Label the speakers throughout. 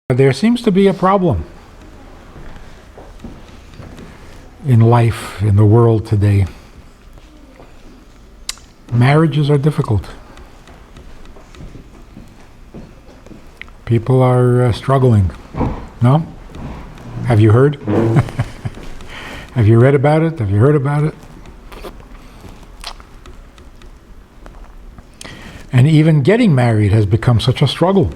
Speaker 1: There seems to be a problem in life, in the world today. Marriages are difficult. People are struggling. No? Have you heard? Have you read about it? Have you heard about it? And even getting married has become such a struggle.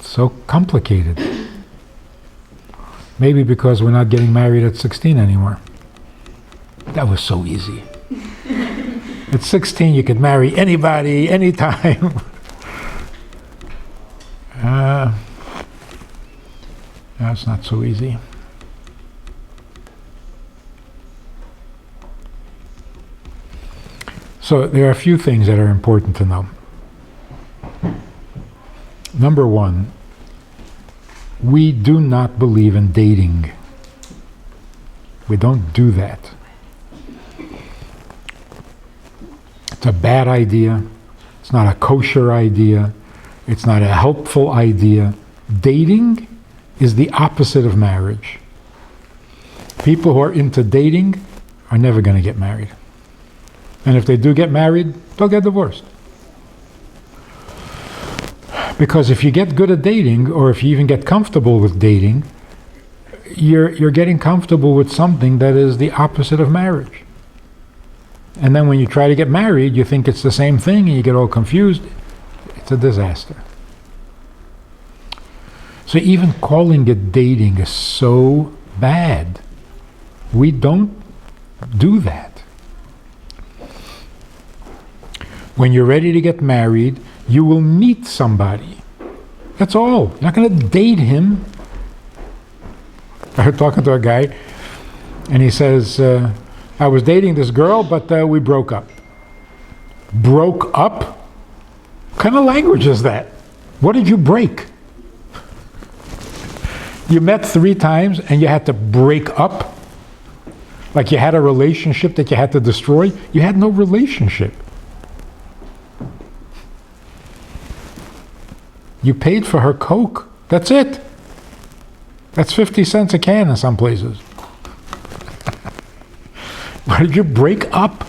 Speaker 1: So complicated. Maybe because we're not getting married at 16 anymore. That was so easy. At 16 you could marry anybody, anytime. That's not so easy. So there are a few things that are important to know. Number one, we do not believe in dating. We don't do that. It's a bad idea. It's not a kosher idea. It's not a helpful idea. Dating is the opposite of marriage. People who are into dating are never going to get married. And if they do get married, they'll get divorced. Because if you get good at dating, or if you even get comfortable with dating, you're getting comfortable with something that is the opposite of marriage. And then when you try to get married, you think it's the same thing and you get all confused. It's a disaster. So even calling it dating is so bad. We don't do that. When you're ready to get married, you will meet somebody. That's all. You're not going to date him. I was talking to a guy, and he says, I was dating this girl, but we broke up. Broke up? What kind of language is that? What did you break? You met 3 times, and you had to break up? Like you had a relationship that you had to destroy? You had no relationship. You paid for her Coke. That's it. That's 50 cents a can in some places. Why did you break up?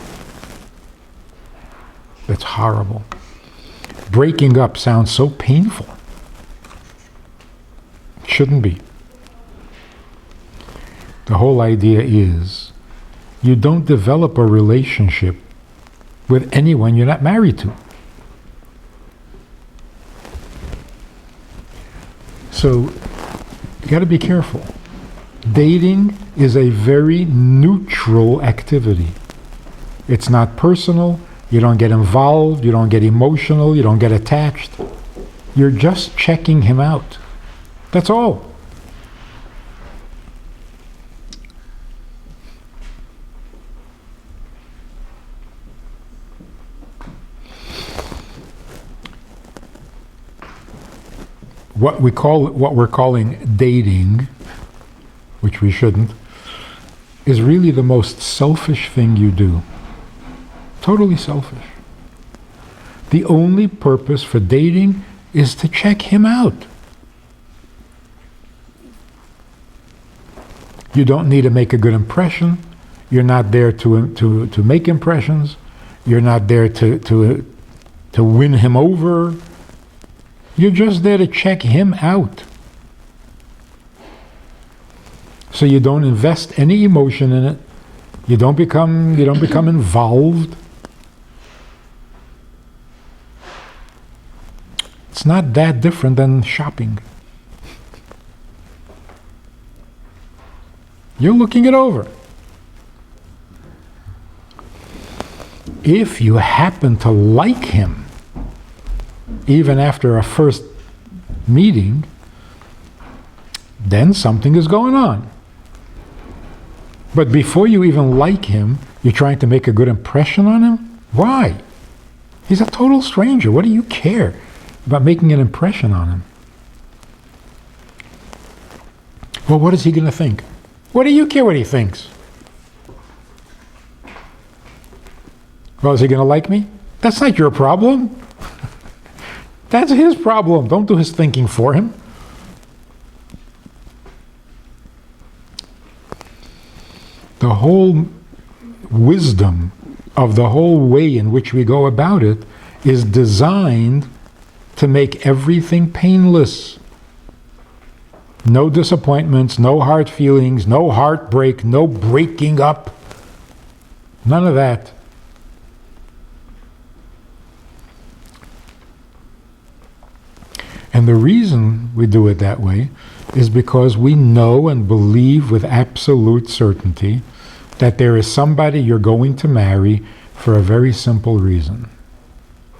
Speaker 1: That's horrible. Breaking up sounds so painful. It shouldn't be. The whole idea is you don't develop a relationship with anyone you're not married to. So, you got to be careful. Dating is a very neutral activity. It's not personal. You don't get involved. You don't get emotional. You don't get attached. You're just checking him out. That's all. What we're calling dating, which we shouldn't, is really the most selfish thing you do. Totally selfish. The only purpose for dating is to check him out. You don't need to make a good impression. You're not there to make impressions. You're not there to win him over. You're just there to check him out. So you don't invest any emotion in it. You don't become involved. It's not that different than shopping. You're looking it over. If you happen to like him, even after a first meeting, then something is going on. But before you even like him, you're trying to make a good impression on him? Why? He's a total stranger. What do you care about making an impression on him? Well, what is he going to think? What do you care what he thinks? Well, is he going to like me? That's not your problem. That's his problem. Don't do his thinking for him. The whole wisdom of the whole way in which we go about it is designed to make everything painless. No disappointments, no hard feelings, no heartbreak, no breaking up. None of that. And the reason we do it that way is because we know and believe with absolute certainty that there is somebody you're going to marry for a very simple reason.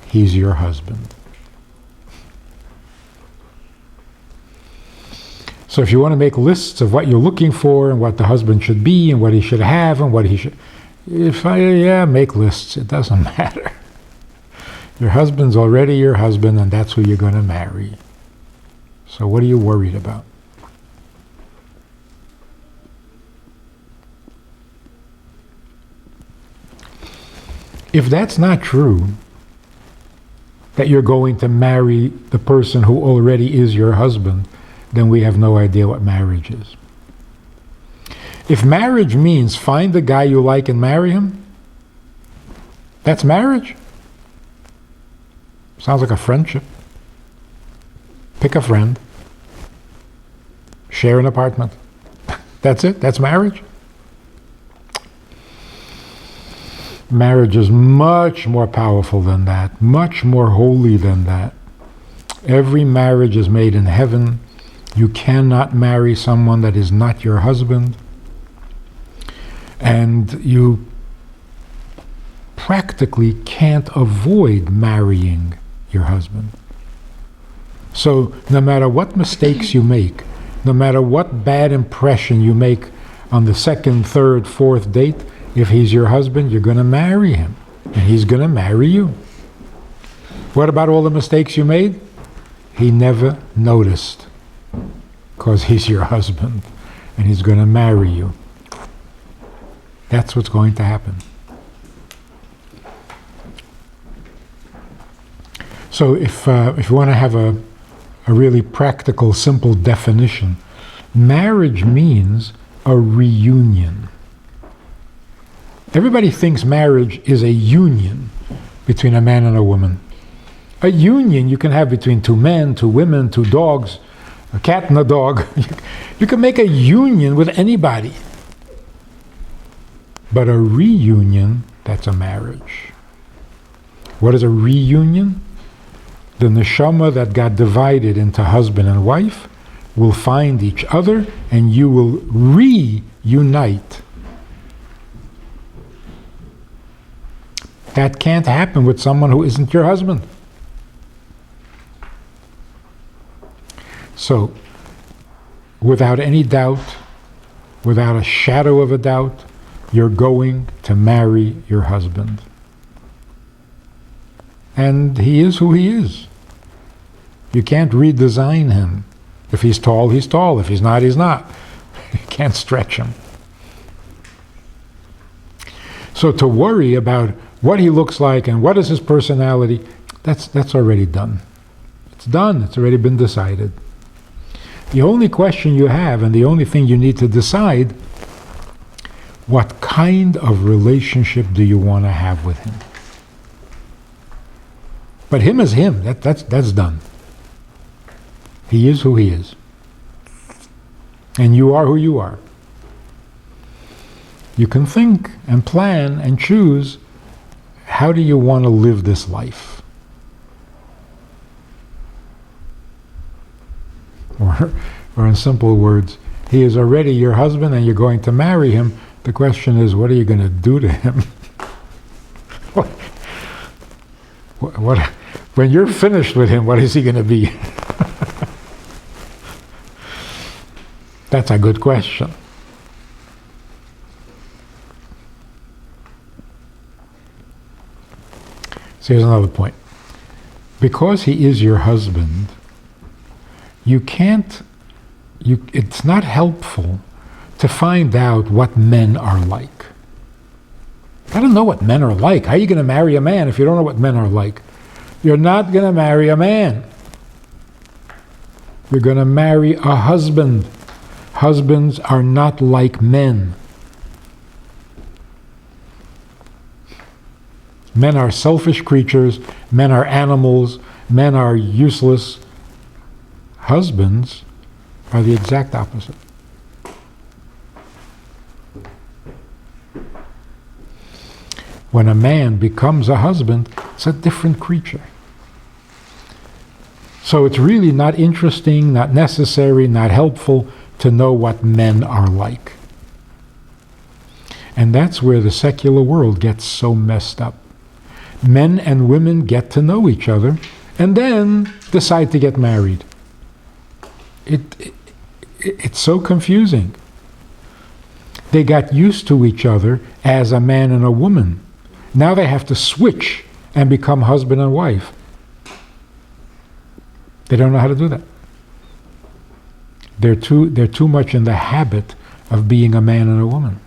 Speaker 1: He's your husband. So if you want to make lists of what you're looking for and what the husband should be and what he should have and what he should... make lists. It doesn't matter. Your husband's already your husband, and that's who you're going to marry. So what are you worried about? If that's not true, that you're going to marry the person who already is your husband, then we have no idea what marriage is. If marriage means find the guy you like and marry him, that's marriage. Sounds like a friendship. Pick a friend. Share an apartment. That's it? That's marriage? Marriage is much more powerful than that, much more holy than that. Every marriage is made in heaven. You cannot marry someone that is not your husband. And you practically can't avoid marrying your husband. So no matter what mistakes you make, no matter what bad impression you make on the second, third, fourth date, if he's your husband, you're going to marry him. And he's going to marry you. What about all the mistakes you made? He never noticed. Because he's your husband. And he's going to marry you. That's what's going to happen. So if you want to have a really practical, simple definition, marriage means a reunion. Everybody thinks marriage is a union between a man and a woman. A union you can have between two men, two women, two dogs, a cat and a dog. You can make a union with anybody. But a reunion, that's a marriage. What is a reunion? The neshama that got divided into husband and wife will find each other and you will reunite. That can't happen with someone who isn't your husband. So, without any doubt, without a shadow of a doubt, you're going to marry your husband. And he is who he is. You can't redesign him. If he's tall, he's tall. If he's not, he's not. You can't stretch him. So to worry about what he looks like and what is his personality, that's already done. It's done. It's already been decided. The only question you have and the only thing you need to decide, what kind of relationship do you want to have with him? But him is him. That's done. He is who he is. And you are who you are. You can think and plan and choose, how do you want to live this life? Or in simple words, he is already your husband and you're going to marry him. The question is, what are you going to do to him? what, when you're finished with him, what is he going to be? That's a good question. So here's another point. Because he is your husband, it's not helpful to find out what men are like. I don't know what men are like. How are you going to marry a man if you don't know what men are like? You're not going to marry a man. You're going to marry a husband. Husbands are not like men. Men are selfish creatures. Men are animals. Men are useless. Husbands are the exact opposite. When a man becomes a husband, it's a different creature. So it's really not interesting, not necessary, not helpful to know what men are like. And that's where the secular world gets so messed up. Men and women get to know each other and then decide to get married. It's so confusing. They got used to each other as a man and a woman. Now they have to switch and become husband and wife. They don't know how to do that. They're too much in the habit of being a man and a woman.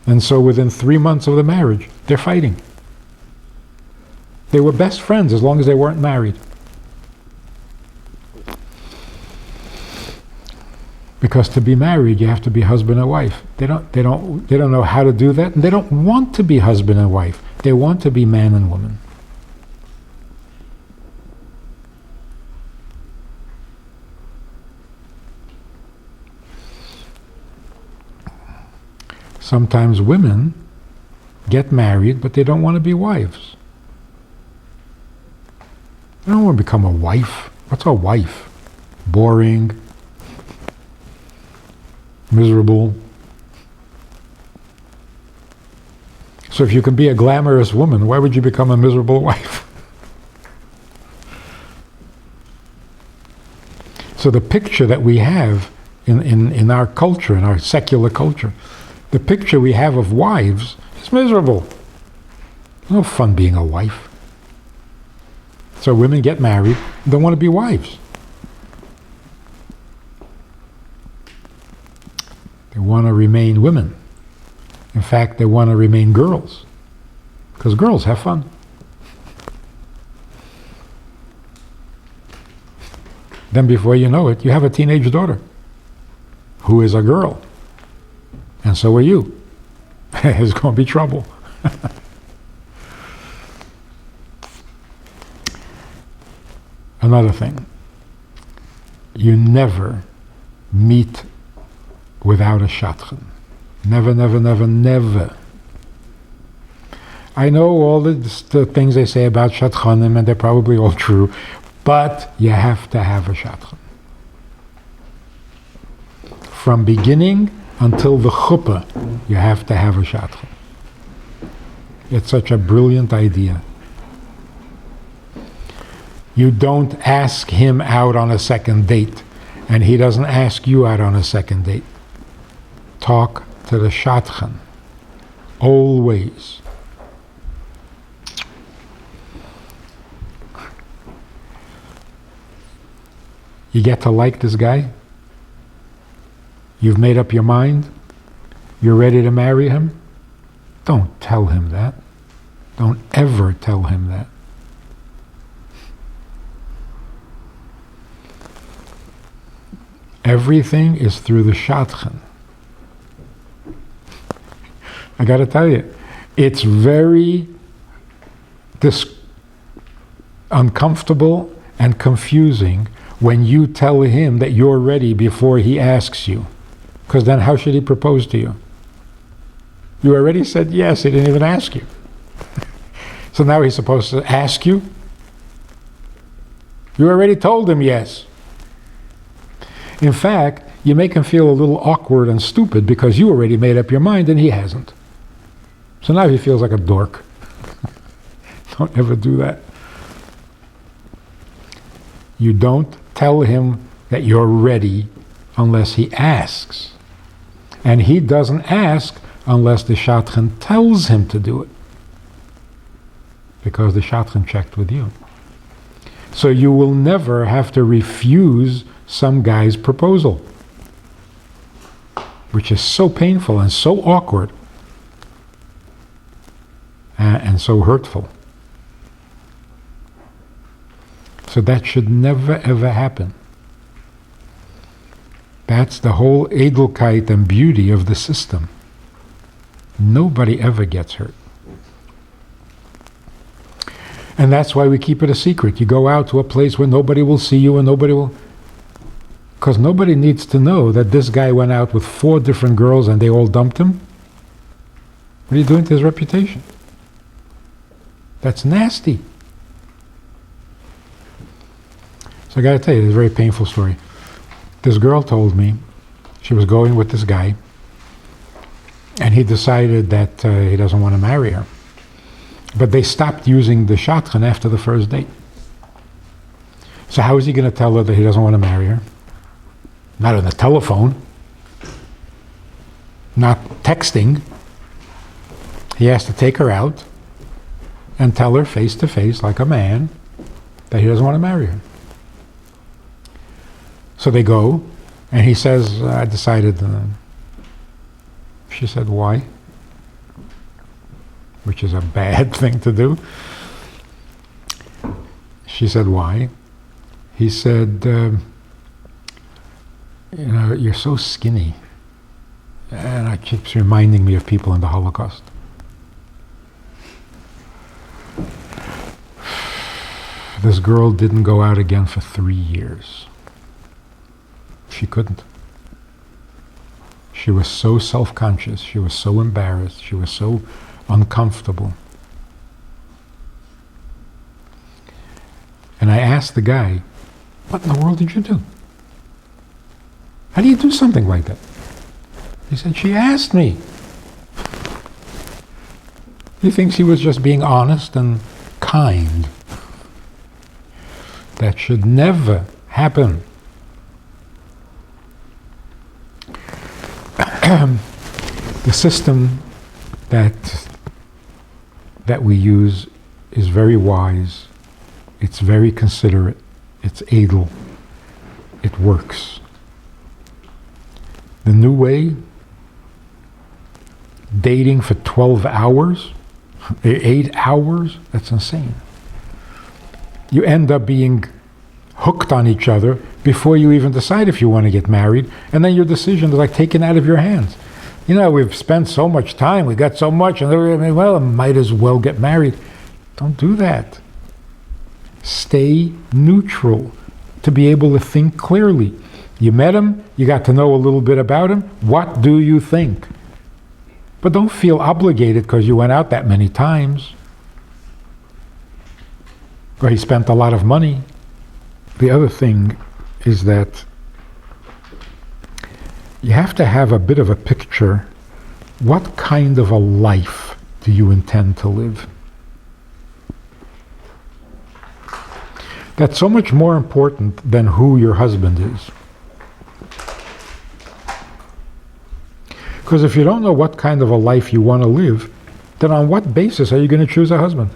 Speaker 1: And so within 3 months of the marriage, they're fighting. They were best friends as long as they weren't married. Because to be married, you have to be husband and wife. They don't know how to do that, and they don't want to be husband and wife. They want to be man and woman. Sometimes women get married, but they don't want to be wives. They don't want to become a wife. What's a wife? Boring. Miserable. So if you can be a glamorous woman, why would you become a miserable wife? So the picture that we have in our culture, in our secular culture, the picture we have of wives is miserable. There's no fun being a wife. So women get married, don't want to be wives. They want to remain women. In fact, they want to remain girls. Because girls have fun. Then before you know it, you have a teenage daughter who is a girl. And so are you. It's going to be trouble. Another thing. You never meet without a shadchan. Never, never, never, never. I know all the things they say about shadchanim, and they're probably all true, but you have to have a shadchan. From beginning until the chuppah, you have to have a shadchan. It's such a brilliant idea. You don't ask him out on a second date, and he doesn't ask you out on a second date. Talk to the shadchan. Always. You get to like this guy. You've made up your mind. You're ready to marry him. Don't tell him that. Don't ever tell him that. Everything is through the shadchan. I got to tell you, it's very uncomfortable and confusing when you tell him that you're ready before he asks you. Because then how should he propose to you? You already said yes, he didn't even ask you. So now he's supposed to ask you? You already told him yes. In fact, you make him feel a little awkward and stupid because you already made up your mind and he hasn't. So now he feels like a dork. Don't ever do that. You don't tell him that you're ready unless he asks. And he doesn't ask unless the shadchan tells him to do it. Because the shadchan checked with you. So you will never have to refuse some guy's proposal, which is so painful and so awkward and so hurtful. So that should never ever happen. That's the whole Edelkeit and beauty of the system. Nobody ever gets hurt. And that's why we keep it a secret. You go out to a place where nobody will see you and nobody will... Because nobody needs to know that this guy went out with 4 different girls and they all dumped him. What are you doing to his reputation? That's nasty. So I got to tell you, it's a very painful story. This girl told me she was going with this guy, and he decided that he doesn't want to marry her. But they stopped using the shotgun after the first date. So how is he going to tell her that he doesn't want to marry her? Not on the telephone. Not texting. He has to take her out and tell her face to face, like a man, that he doesn't want to marry her. So they go, and he says, I decided. She said, why? Which is a bad thing to do. She said, why? He said, you're so skinny. And it keeps reminding me of people in the Holocaust. This girl didn't go out again for 3 years. She couldn't. She was so self-conscious. She was so embarrassed. She was so uncomfortable. And I asked the guy, what in the world did you do? How do you do something like that? He said, she asked me. He thinks he was just being honest and kind. That should never happen. The system that we use is very wise. It's very considerate. It's edel. It works. The new way, dating for 12 hours, 8 hours, that's insane. You end up being hooked on each other before you even decide if you want to get married, and then your decision is like taken out of your hands. We've spent so much time, we got so much, and well, I might as well get married. Don't do that. Stay neutral to be able to think clearly. You met him, you got to know a little bit about him. What do you think? But don't feel obligated because you went out that many times, or he spent a lot of money. The other thing is that you have to have a bit of a picture. What kind of a life do you intend to live? That's so much more important than who your husband is. Because if you don't know what kind of a life you want to live, then on what basis are you going to choose a husband?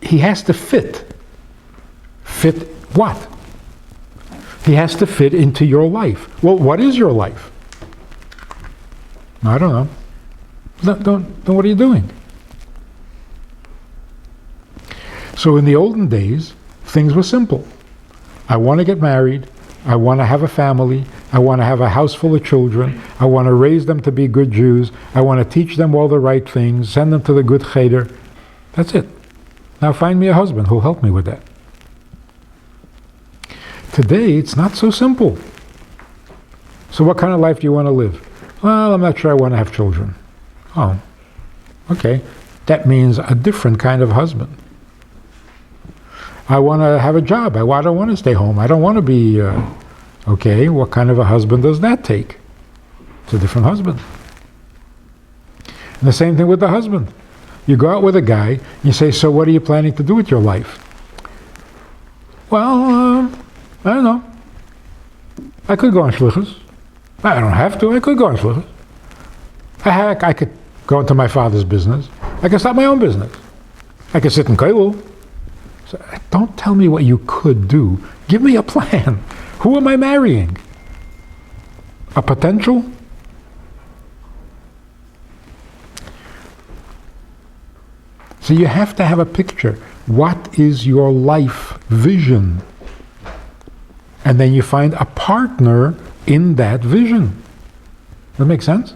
Speaker 1: He has to fit. Fit what? He has to fit into your life. Well, what is your life? I don't know. Then what are you doing? So in the olden days, things were simple. I want to get married. I want to have a family. I want to have a house full of children. I want to raise them to be good Jews. I want to teach them all the right things, send them to the good cheder. That's it. Now find me a husband who'll help me with that. Today, it's not so simple. So what kind of life do you want to live? Well, I'm not sure I want to have children. Oh, okay. That means a different kind of husband. I want to have a job. I don't want to stay home. I don't want to be... okay, what kind of a husband does that take? It's a different husband. And the same thing with the husband. You go out with a guy, you say, so what are you planning to do with your life? Well, I don't know. I could go on shlichus. I don't have to. I could go on shlichus. I could go into my father's business. I could start my own business. I could sit in kollel. So don't tell me what you could do. Give me a plan. Who am I marrying? A potential? So you have to have a picture. What is your life vision? And then you find a partner in that vision. That makes sense?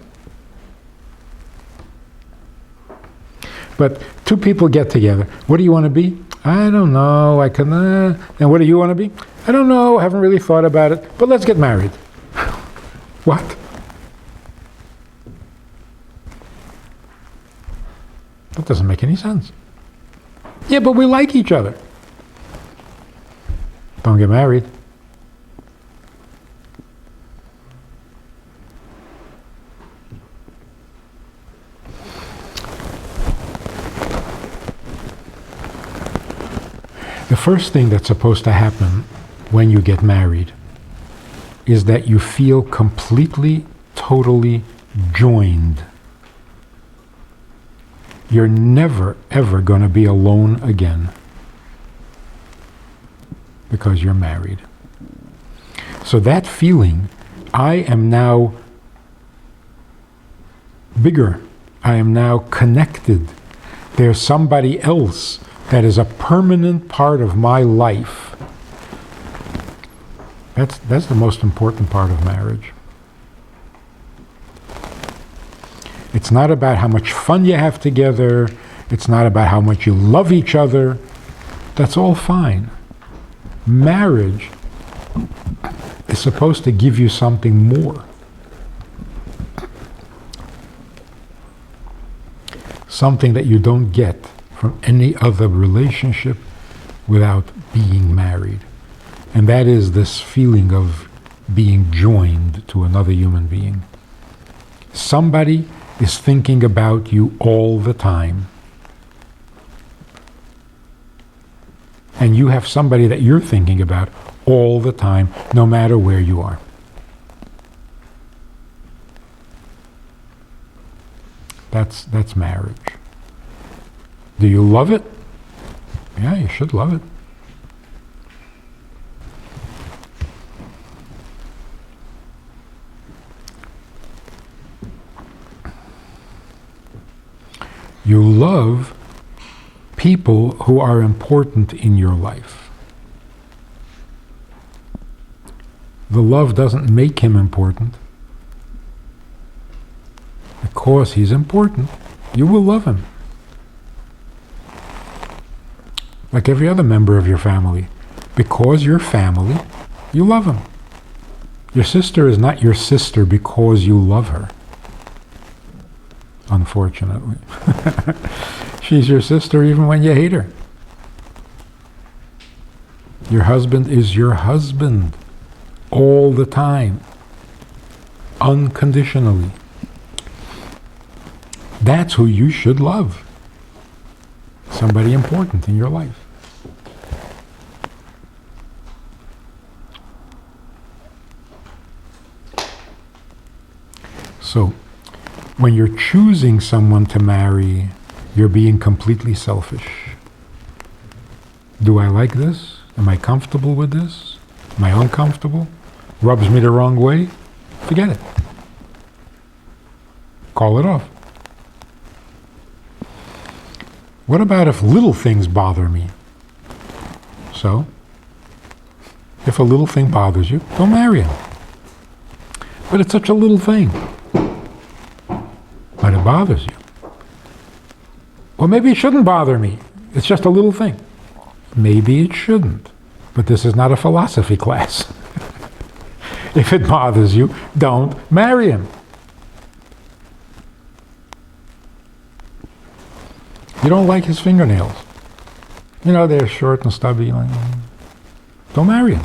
Speaker 1: But two people get together. What do you want to be? I don't know. I can. And what do you want to be? I don't know. I haven't really thought about it. But let's get married. What? That doesn't make any sense. Yeah, but we like each other. Don't get married. The first thing that's supposed to happen when you get married is that you feel completely, totally joined. You're never, ever going to be alone again because you're married. So that feeling, I am now bigger. I am now connected. There's somebody else that is a permanent part of my life. That's the most important part of marriage. It's not about how much fun you have together. It's not about how much you love each other. That's all fine. Marriage is supposed to give you something more. Something that you don't get from any other relationship without being married. And that is this feeling of being joined to another human being. Somebody is thinking about you all the time. And you have somebody that you're thinking about all the time, no matter where you are. That's marriage. Do you love it? Yeah, you should love it. You love people who are important in your life. The love doesn't make him important. Because he's important, you will love him. Like every other member of your family. Because you're family, you love him. Your sister is not your sister because you love her. Unfortunately. She's your sister even when you hate her. Your husband is your husband all the time. Unconditionally. That's who you should love. Somebody important in your life. So, when you're choosing someone to marry, you're being completely selfish. Do I like this? Am I comfortable with this? Am I uncomfortable? Rubs me the wrong way? Forget it. Call it off. What about if little things bother me? So, if a little thing bothers you, don't marry him. But it's such a little thing. But it bothers you. Well, maybe it shouldn't bother me. It's just a little thing. Maybe it shouldn't. But this is not a philosophy class. If it bothers you, don't marry him. You don't like his fingernails. You know, they're short and stubby. Don't marry him.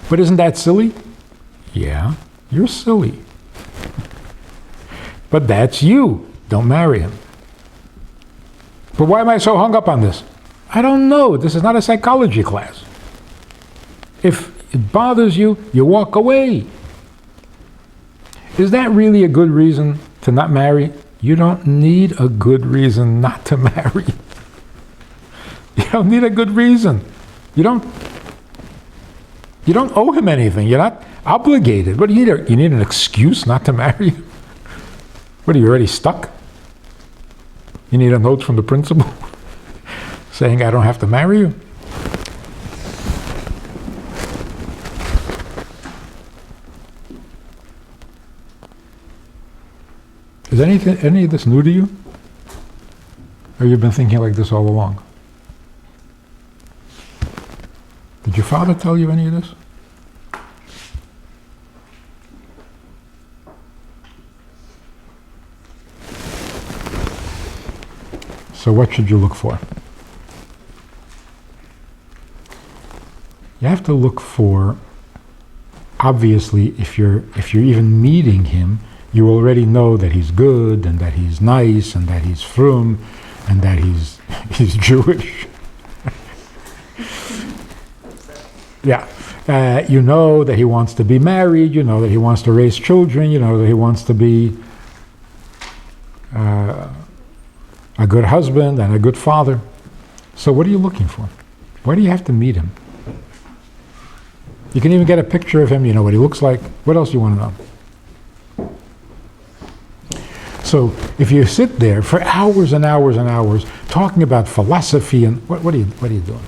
Speaker 1: But isn't that silly? Yeah, you're silly. But that's you. Don't marry him. But why am I so hung up on this? I don't know. This is not a psychology class. If it bothers you, you walk away. Is that really a good reason to not marry? You don't need a good reason not to marry. You don't need a good reason. You don't owe him anything. You're not obligated. What do you need? You need an excuse not to marry him? What, are you already stuck? You need a note from the principal saying I don't have to marry you? Is any of this new to you? Or you've been thinking like this all along? Did your father tell you any of this? So what should you look for? You have to look for, obviously, if you're even meeting him, you already know that he's good and that he's nice and that he's frum and that he's Jewish. Yeah. You know that he wants to be married, you know that he wants to raise children, you know that he wants to be a good husband and a good father. So what are you looking for? Why do you have to meet him? You can even get a picture of him, you know what he looks like. What else do you want to know? So if you sit there for hours and hours and hours talking about philosophy and what are you doing?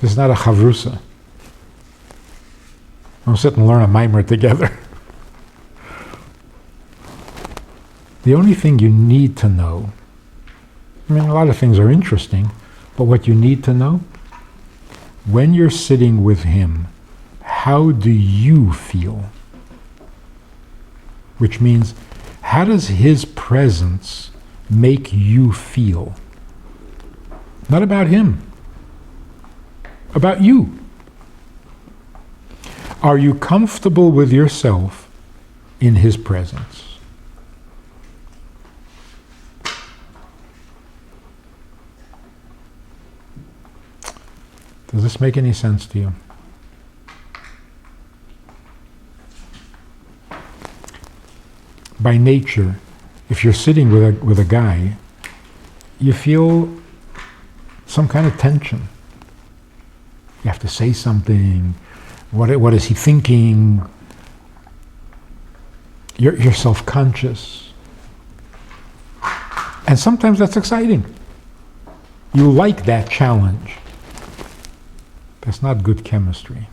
Speaker 1: This is not a chavrusa. We'll sit and learn a mimer together. The only thing you need to know, I mean, a lot of things are interesting, but what you need to know, when you're sitting with him, how do you feel? Which means, how does his presence make you feel? Not about him, about you. Are you comfortable with yourself in his presence? Does this make any sense to you? By nature, if you're sitting with a guy, you feel some kind of tension. You have to say something. What is he thinking? You're self-conscious. And sometimes that's exciting. You like that challenge. That's not good chemistry.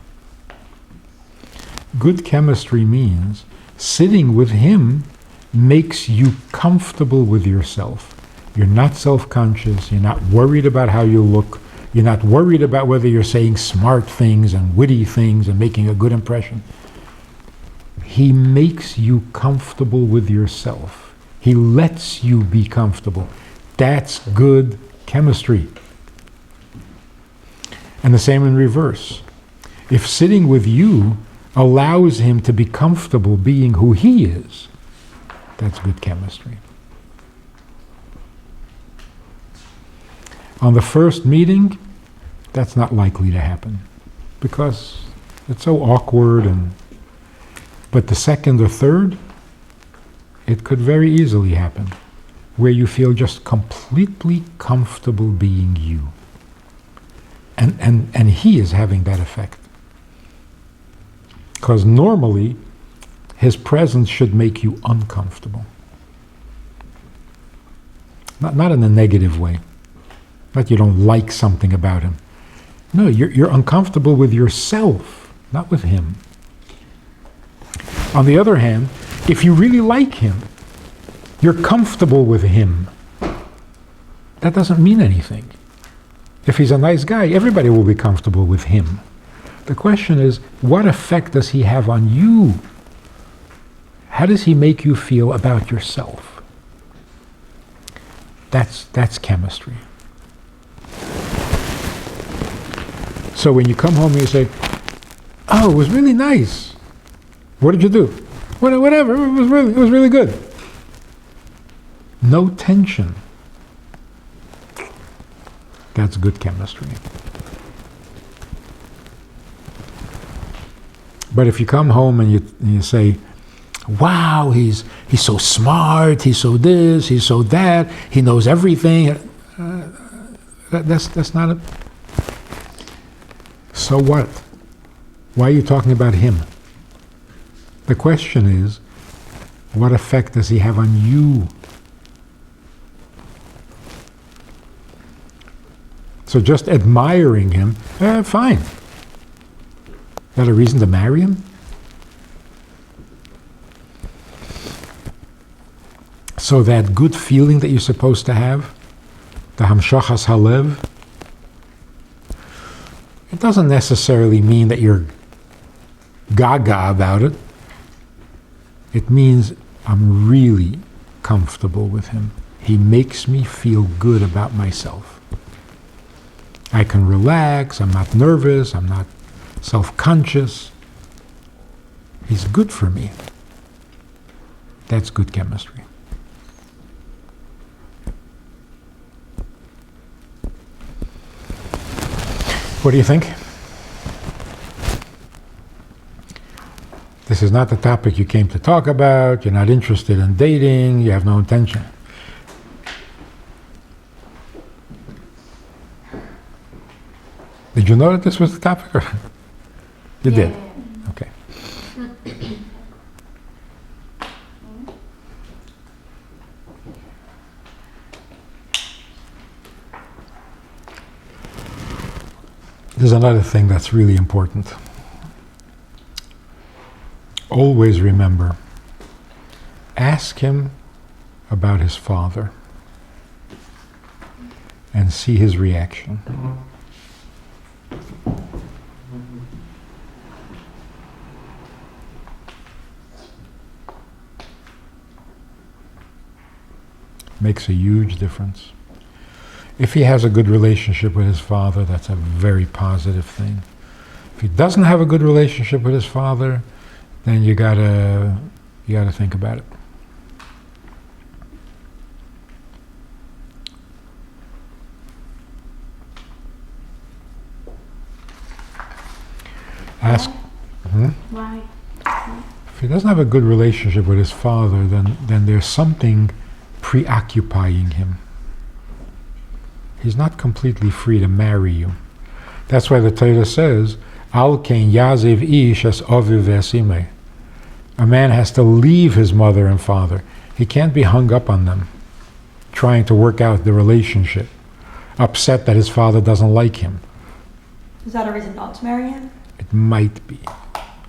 Speaker 1: Good chemistry means sitting with him makes you comfortable with yourself. You're not self-conscious. You're not worried about how you look. You're not worried about whether you're saying smart things and witty things and making a good impression. He makes you comfortable with yourself. He lets you be comfortable. That's good chemistry. And the same in reverse. If sitting with you allows him to be comfortable being who he is, that's good chemistry. On the first meeting, that's not likely to happen because it's so awkward, but the second or third, it could very easily happen where you feel just completely comfortable being you. And he is having that effect. Because normally, his presence should make you uncomfortable. Not in a negative way. Not you don't like something about him. No, you're uncomfortable with yourself, not with him. On the other hand, if you really like him, you're comfortable with him. That doesn't mean anything. If he's a nice guy, everybody will be comfortable with him. The question is, what effect does he have on you? How does he make you feel about yourself? That's chemistry. So when you come home and you say, oh, it was really nice. What did you do? Whatever, it was really good. No tension. That's good chemistry. But if you come home and you say, wow, he's so smart, he's so this, he's so that, he knows everything, that's not it. So what? Why are you talking about him? The question is, What effect does he have on you? So just admiring him, fine. Is that a reason to marry him? So that good feeling that you're supposed to have, the hamshachas halev, it doesn't necessarily mean that you're gaga about it. It means I'm really comfortable with him. He makes me feel good about myself. I can relax, I'm not nervous, I'm not self-conscious. He's good for me. That's good chemistry. What do you think? This is not the topic you came to talk about, you're not interested in dating, you have no intention. Did you know that this was the topic? Or you did? Okay. There's another thing that's really important. Always remember, ask him about his father and see his reaction. Makes a huge difference. If he has a good relationship with his father, that's a very positive thing. If he doesn't have a good relationship with his father, then you gotta think about it. Ask.
Speaker 2: Why?
Speaker 1: If he doesn't have a good relationship with his father, then there's something preoccupying him. He's not completely free to marry you. That's why the Torah says, Al kein yazev ish es aviv ve'esimei. A man has to leave his mother and father. He can't be hung up on them, trying to work out the relationship, upset that his father doesn't like him.
Speaker 2: Is that a reason not to marry him?
Speaker 1: It might be.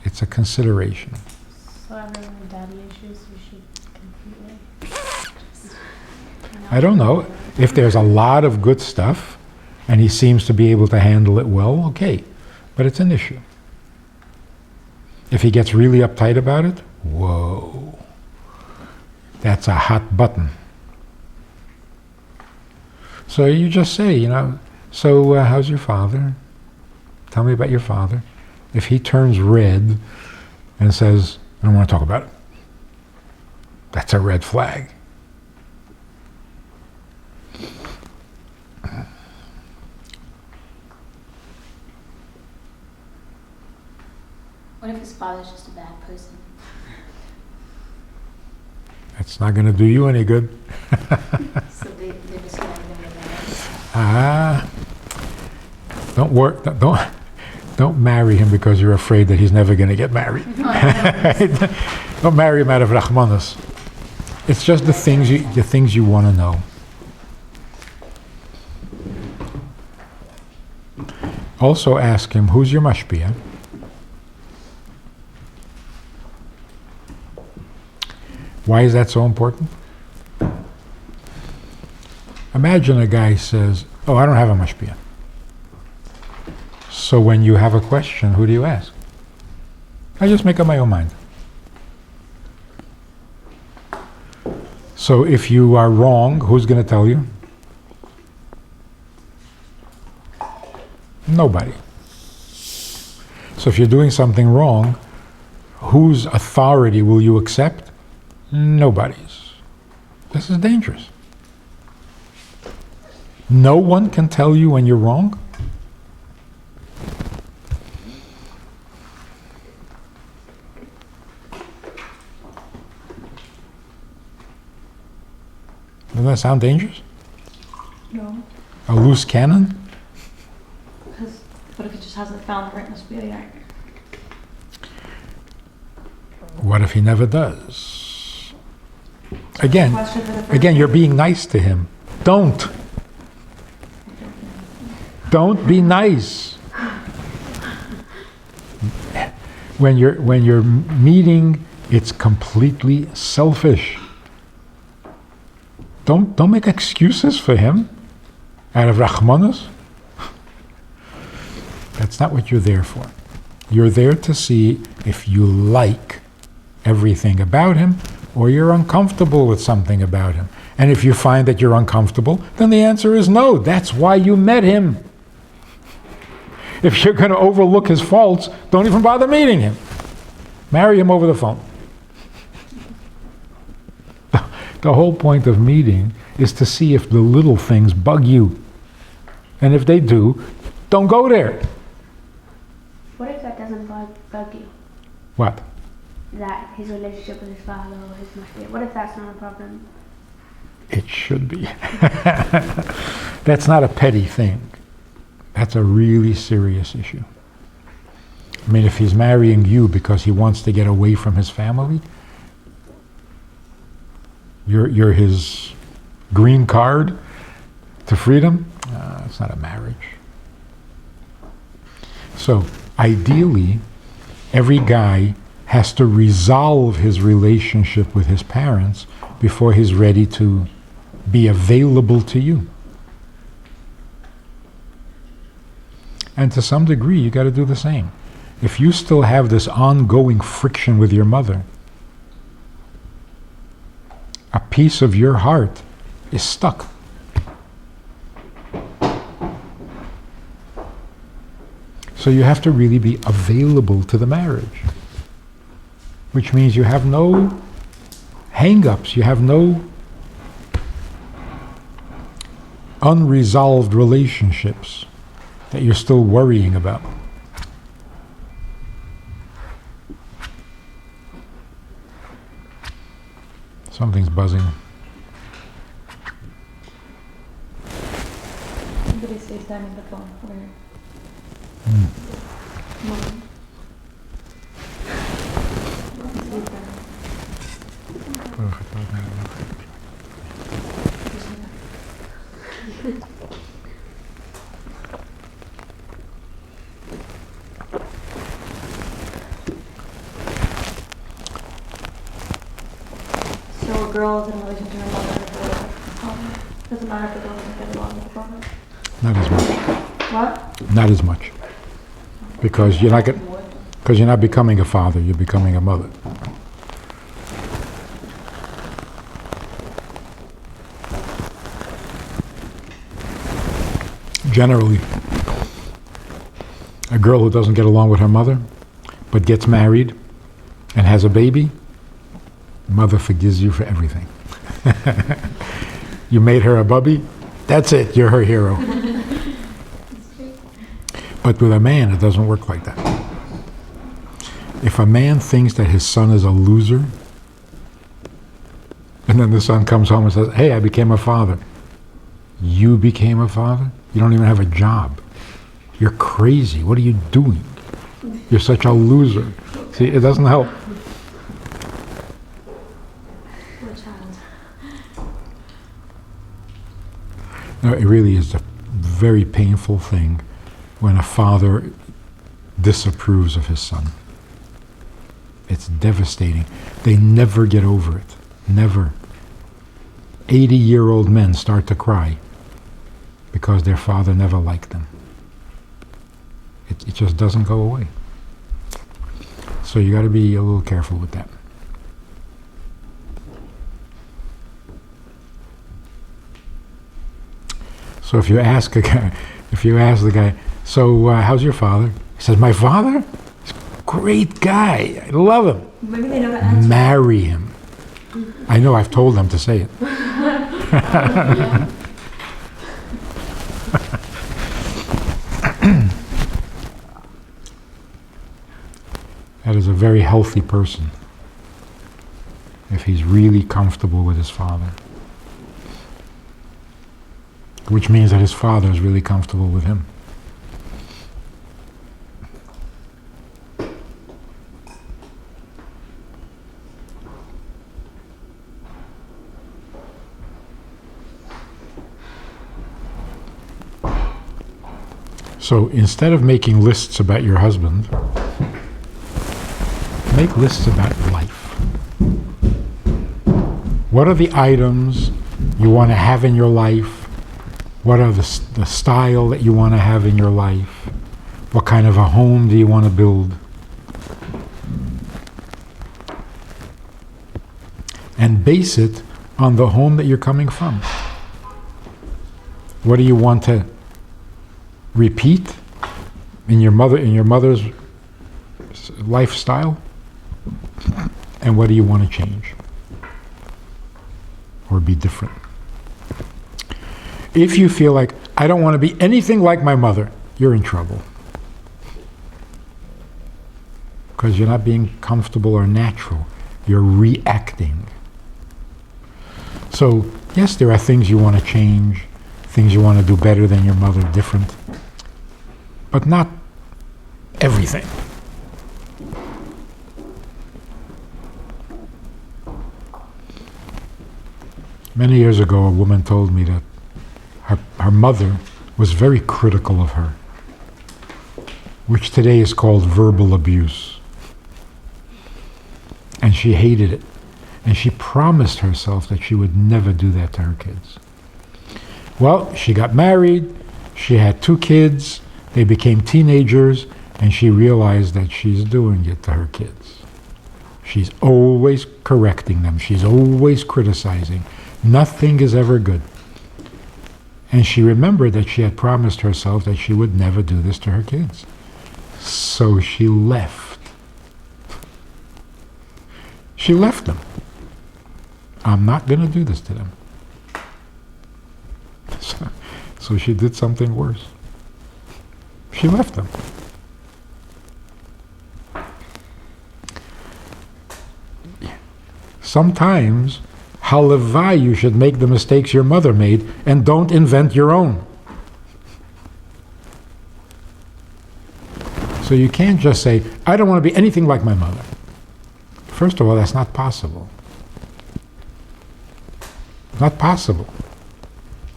Speaker 1: It's a consideration.
Speaker 3: So everyone with daddy issues, you should completely just,
Speaker 1: I don't know. If there's a lot of good stuff, and he seems to be able to handle it well, okay. But it's an issue. If he gets really uptight about it, whoa. That's a hot button. So you just say, so how's your father? Tell me about your father. If he turns red and says, I don't want to talk about it, that's a red flag.
Speaker 3: what if his father's just a bad person?
Speaker 1: It's not going to do you any good.
Speaker 3: So they just want him to die.
Speaker 1: Don't marry him because you're afraid that he's never going to get married. Don't marry him out of Rahmanas. It's just the things you want to know. Also ask him, who's your mashpia? Why is that so important? Imagine a guy says, oh, I don't have a mashpia. So when you have a question, who do you ask? I just make up my own mind. So if you are wrong, who's going to tell you? Nobody. So if you're doing something wrong, whose authority will you accept? Nobody's. This is dangerous. No one can tell you when you're wrong. Doesn't that sound dangerous?
Speaker 2: No.
Speaker 1: A loose cannon?
Speaker 2: Because what if he just hasn't found the right mashpia yet?
Speaker 1: What if he never does? Again,
Speaker 2: Question for the first
Speaker 1: again, you're
Speaker 2: lady.
Speaker 1: being nice to him. Don't be nice. When you're meeting, it's completely selfish. Don't make excuses for him out of Rachmanis. That's not what you're there for. You're there to see if you like everything about him or you're uncomfortable with something about him. And if you find that you're uncomfortable, then the answer is no. That's why you met him. If you're going to overlook his faults, don't even bother meeting him. Marry him over the phone. The whole point of meeting is to see if the little things bug you. And if they do, don't go there.
Speaker 3: What if that doesn't bug you?
Speaker 1: What?
Speaker 3: That his relationship with his father or his mashgiach. What if that's not a problem?
Speaker 1: It should be. That's not a petty thing. That's a really serious issue. I mean, if he's marrying you because he wants to get away from his family, you're his green card to freedom, it's not a marriage. So, ideally, every guy has to resolve his relationship with his parents before he's ready to be available to you. And to some degree, you got to do the same. If you still have this ongoing friction with your mother, a piece of your heart is stuck. So you have to really be available to the marriage, which means you have no hang-ups, you have no unresolved relationships that you're still worrying about. Something's buzzing.
Speaker 2: Somebody stays down in the phone. Where? Mom. So a girl is in a relation to her mother and her father. Doesn't matter if the girl doesn't get along with the father.
Speaker 1: Not as much.
Speaker 2: What?
Speaker 1: Not as much. Because you're not becoming a father, you're becoming a mother. Generally, a girl who doesn't get along with her mother, but gets married and has a baby, mother forgives you for everything. You made her a bubby, that's it, you're her hero. But with a man, it doesn't work like that. If a man thinks that his son is a loser, and then the son comes home and says, hey, I became a father. You became a father? You don't even have a job. You're crazy. What are you doing? You're such a loser. See, it doesn't help.
Speaker 2: Poor child.
Speaker 1: No, it really is a very painful thing when a father disapproves of his son. It's devastating. They never get over it. Never. 80-year-old men start to cry because their father never liked them. It just doesn't go away. So you got to be a little careful with that. So if you ask the guy, so how's your father? He says, my father? He's a great guy. I love him.
Speaker 2: Maybe they know that answer.
Speaker 1: Marry him. I know, I've told them to say it. That is a very healthy person if he's really comfortable with his father. Which means that his father is really comfortable with him. So instead of making lists about your husband, make lists about life. What are the items you want to have in your life? What are the style that you want to have in your life? What kind of a home do you want to build? And base it on the home that you're coming from. What do you want to repeat in your mother's lifestyle? And what do you want to change? Or be different? If you feel like, I don't want to be anything like my mother, you're in trouble. Because you're not being comfortable or natural. You're reacting. So, yes, there are things you want to change, things you want to do better than your mother, different. But not everything. Many years ago, a woman told me that her mother was very critical of her, which today is called verbal abuse. And she hated it. And she promised herself that she would never do that to her kids. Well, she got married, she had 2 kids, they became teenagers, and she realized that she's doing it to her kids. She's always correcting them, she's always criticizing. Nothing is ever good. And she remembered that she had promised herself that she would never do this to her kids. So she left. She left them. I'm not going to do this to them. So she did something worse. She left them. Sometimes, halavai, you should make the mistakes your mother made and don't invent your own. So you can't just say, I don't want to be anything like my mother. First of all, that's not possible. Not possible.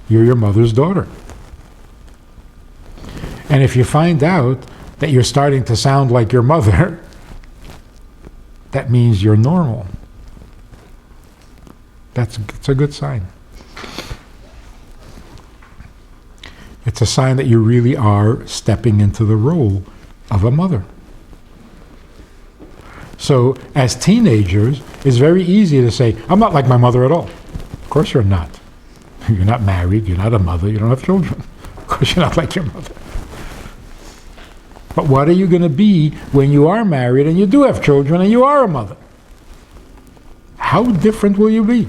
Speaker 1: You're your mother's daughter. And if you find out that you're starting to sound like your mother, that means you're normal. It's a good sign. It's a sign that you really are stepping into the role of a mother. So, as teenagers, it's very easy to say, I'm not like my mother at all. Of course you're not. You're not married, you're not a mother, you don't have children. Of course you're not like your mother. But what are you going to be when you are married and you do have children and you are a mother? How different will you be?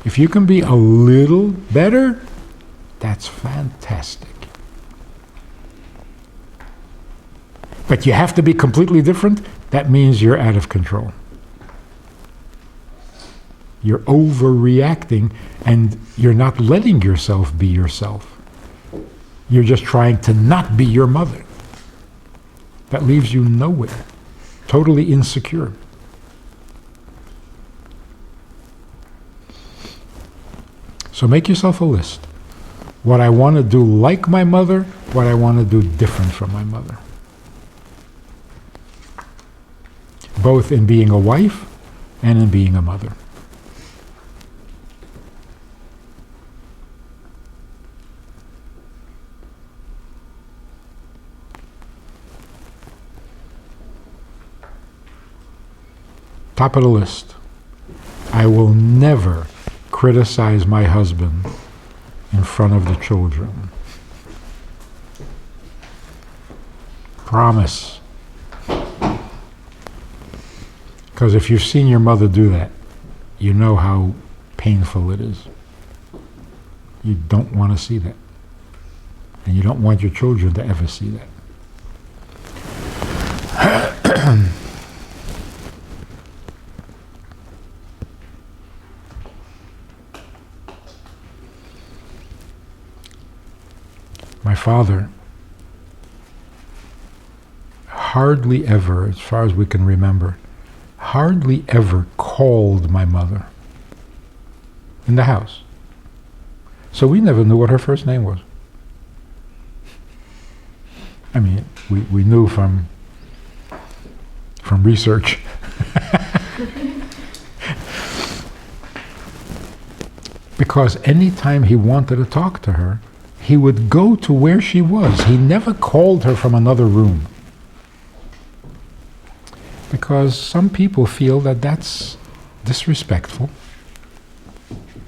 Speaker 1: If you can be a little better, that's fantastic. But you have to be completely different, that means you're out of control. You're overreacting and you're not letting yourself be yourself. You're just trying to not be your mother. That leaves you nowhere. Totally insecure. So make yourself a list. What I want to do like my mother, what I want to do different from my mother. Both in being a wife and in being a mother. Top of the list. I will never criticize my husband in front of the children. Promise. Because if you've seen your mother do that, you know how painful it is. You don't want to see that. And you don't want your children to ever see that. My father hardly ever, as far as we can remember, hardly ever called my mother in the house. So we never knew what her first name was. I mean, we knew from research. Because anytime he wanted to talk to her, he would go to where she was. He never called her from another room. Because some people feel that that's disrespectful.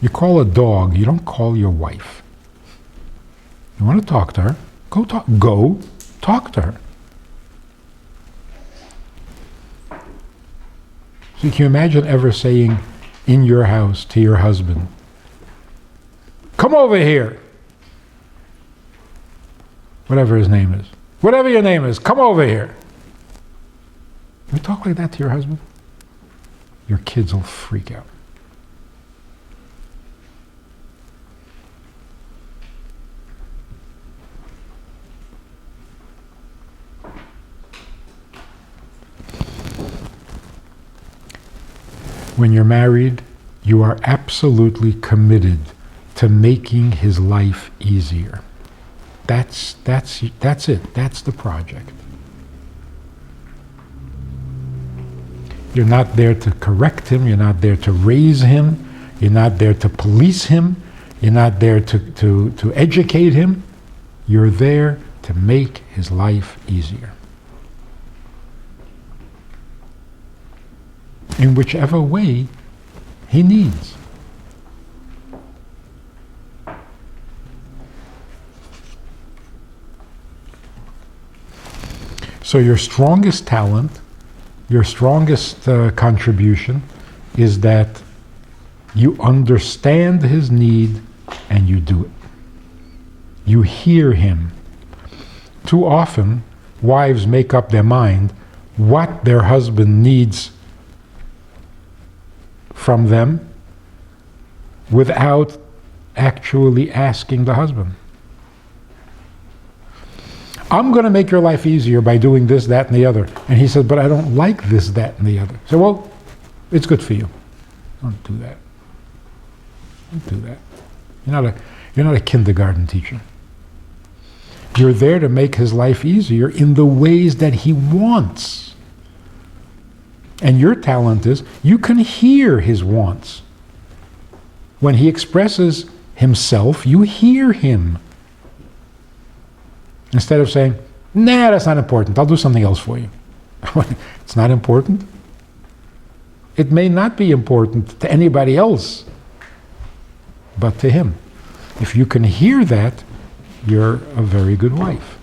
Speaker 1: You call a dog, you don't call your wife. You want to talk to her, go talk to her. So can you imagine ever saying in your house to your husband, "Come over here." Whatever his name is. Whatever your name is, come over here. You talk like that to your husband? Your kids will freak out. When you're married, you are absolutely committed to making his life easier. That's it. That's the project. You're not there to correct him. You're not there to raise him. You're not there to police him. You're not there to educate him. You're there to make his life easier. In whichever way he needs. So your strongest talent, your strongest contribution is that you understand his need and you do it. You hear him. Too often, wives make up their mind what their husband needs from them without actually asking the husband. I'm going to make your life easier by doing this, that, and the other. And he said, but I don't like this, that, and the other. So, well, it's good for you. Don't do that. Don't do that. You're not a kindergarten teacher. You're there to make his life easier in the ways that he wants. And your talent is you can hear his wants. When he expresses himself, you hear him. Instead of saying, nah, that's not important, I'll do something else for you. It's not important. It may not be important to anybody else, but to him. If you can hear that, you're a very good wife.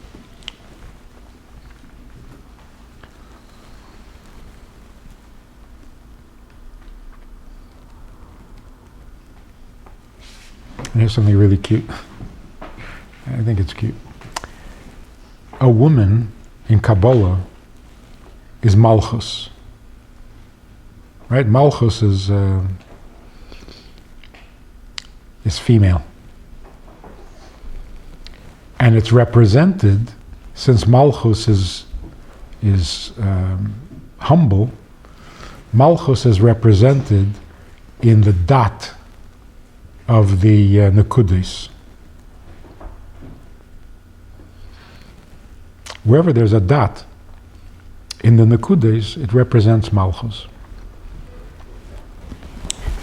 Speaker 1: And here's something really cute. I think it's cute. A woman in Kabbalah is Malchus. Right? Malchus is female. And it's represented, since Malchus is humble, Malchus is represented in the dot of the Nekudis. Wherever there's a dot in the Nekudis, it represents Malchus.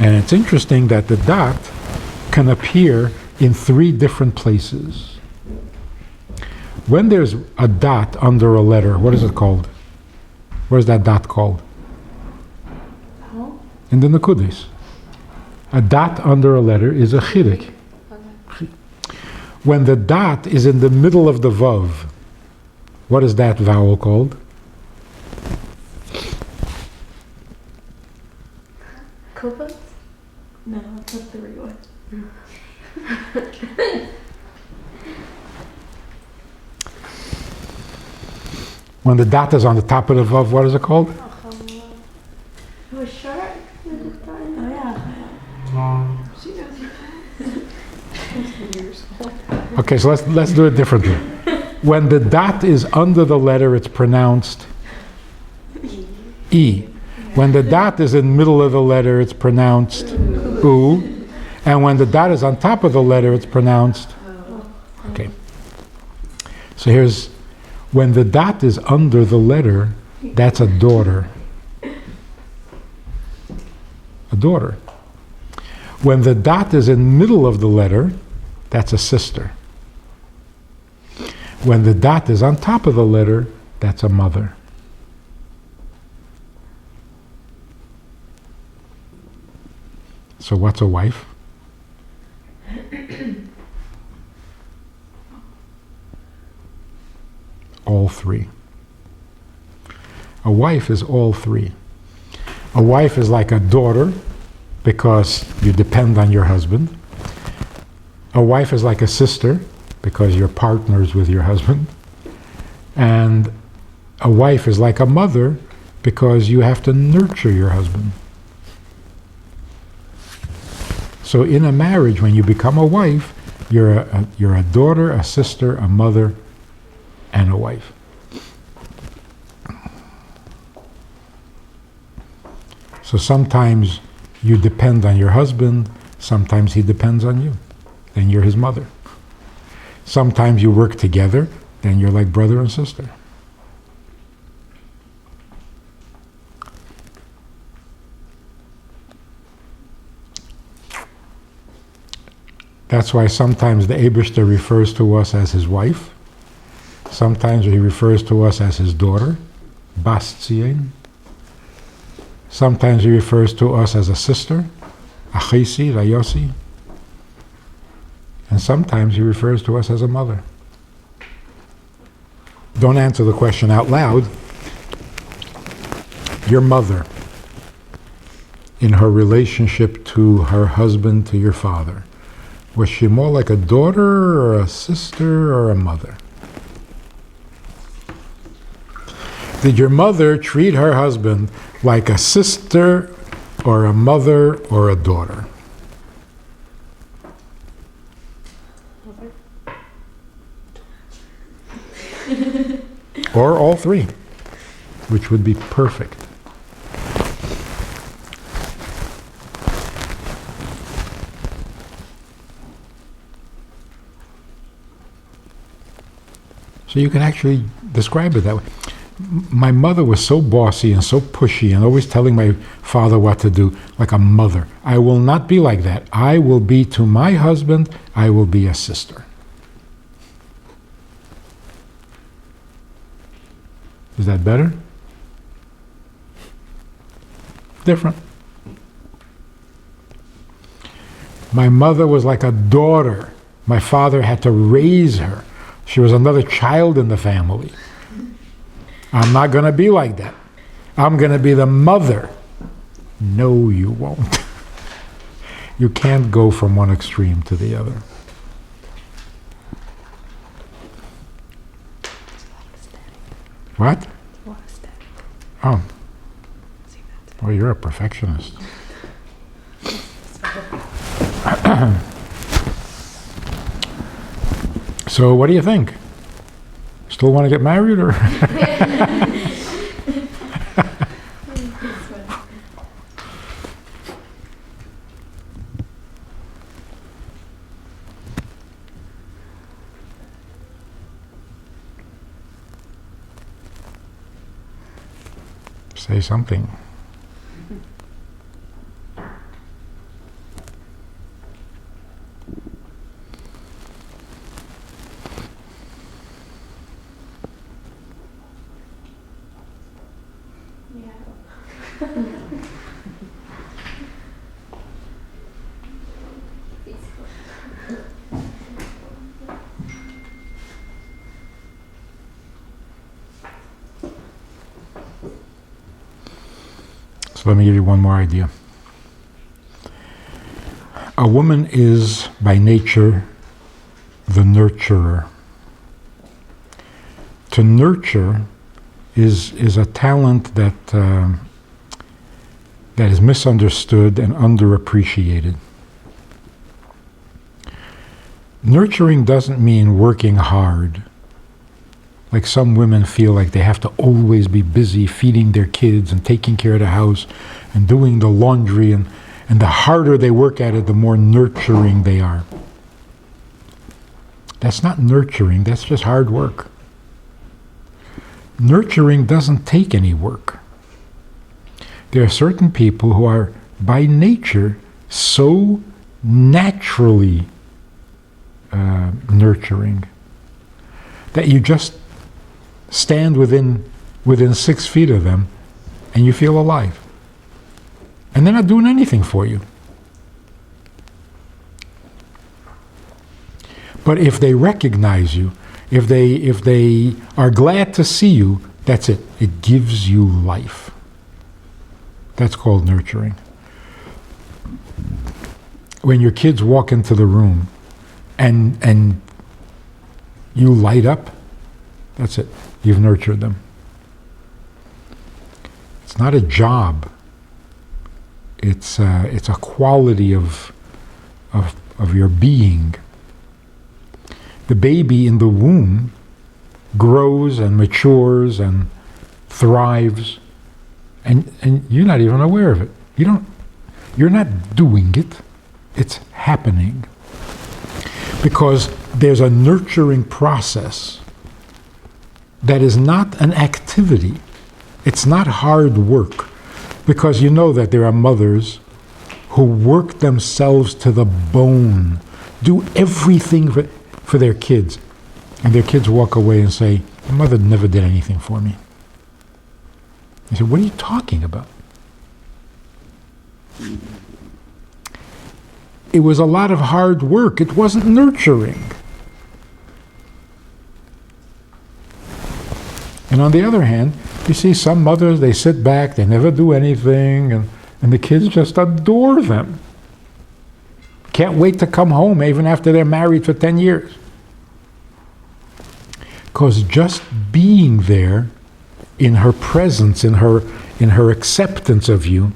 Speaker 1: And it's interesting that the dot can appear in 3 different places. When there's a dot under a letter, what is it called? What is that dot called?
Speaker 2: Oh.
Speaker 1: In the Nekudis. A dot under a letter is a shidduch.
Speaker 2: Okay.
Speaker 1: When the dot is in the middle of the vav, what is that vowel called?
Speaker 2: Chabad? No, that's a 3 one.
Speaker 1: When the dot is on the top of the vav, what is it called?
Speaker 2: It was sharp. Oh yeah. She knows.
Speaker 1: Okay, so let's do it differently. When the dot is under the letter, it's pronounced E. When the dot is in the middle of the letter, it's pronounced U. And when the dot is on top of the letter, it's pronounced. Okay. So here's When the dot is under the letter, that's a daughter. A daughter. When the dot is in the middle of the letter, that's a sister. When the dot is on top of the letter, that's a mother. So what's a wife? All three. A wife is all three. A wife is like a daughter because you depend on your husband. A wife is like a sister because you're partners with your husband. And a wife is like a mother because you have to nurture your husband. So in a marriage, when you become a wife, you're a daughter, a sister, a mother, and a wife. So sometimes you depend on your husband, sometimes he depends on you. Then you're his mother. Sometimes you work together, then you're like brother and sister. That's why sometimes the Eibishter refers to us as his wife. Sometimes he refers to us as his daughter, Bas Tzien. Sometimes he refers to us as a sister, Achisi, Rayosi. And sometimes he refers to us as a mother. Don't answer the question out loud. Your mother, in her relationship to her husband, to your father, was she more like a daughter or a sister or a mother? Did your mother treat her husband like a sister or a mother or a daughter? Or all three, which would be perfect. So you can actually describe it that way. My mother was so bossy and so pushy and always telling my father what to do, like a mother. I will not be like that. I will be to my husband, I will be a sister. Is that better? Different. My mother was like a daughter. My father had to raise her. She was another child in the family. I'm not going to be like that. I'm going to be the mother. No, you won't. You can't go from one extreme to the other. What? Oh. Well, you're a perfectionist. So what do you think? Still want to get married or? Say something. So let me give you one more idea. A woman is, by nature, the nurturer. To nurture is a talent that is misunderstood and underappreciated. Nurturing doesn't mean working hard. Like some women feel like they have to always be busy feeding their kids and taking care of the house and doing the laundry, and the harder they work at it, the more nurturing they are. That's not nurturing, that's just hard work. nurturing doesn't take any work. There are certain people who are by nature so naturally nurturing that you just stand within 6 feet of them and you feel alive. And they're not doing anything for you. But if they recognize you, if they are glad to see you, that's it. It gives you life. That's called nurturing. When your kids walk into the room and you light up, that's it. You've nurtured them. It's not a job. It's a quality of your being. The baby in the womb grows and matures and thrives, and you're not even aware of it. You're not doing it. It's happening. Because there's a nurturing process that is not an activity. It's not hard work. Because you know that there are mothers who work themselves to the bone, do everything for their kids. And their kids walk away and say, "My mother never did anything for me." I said, "What are you talking about?" It was a lot of hard work. It wasn't nurturing. And on the other hand, you see some mothers, they sit back, they never do anything, and the kids just adore them. Can't wait to come home even after they're married for 10 years. Because just being there in her presence, in her acceptance of you,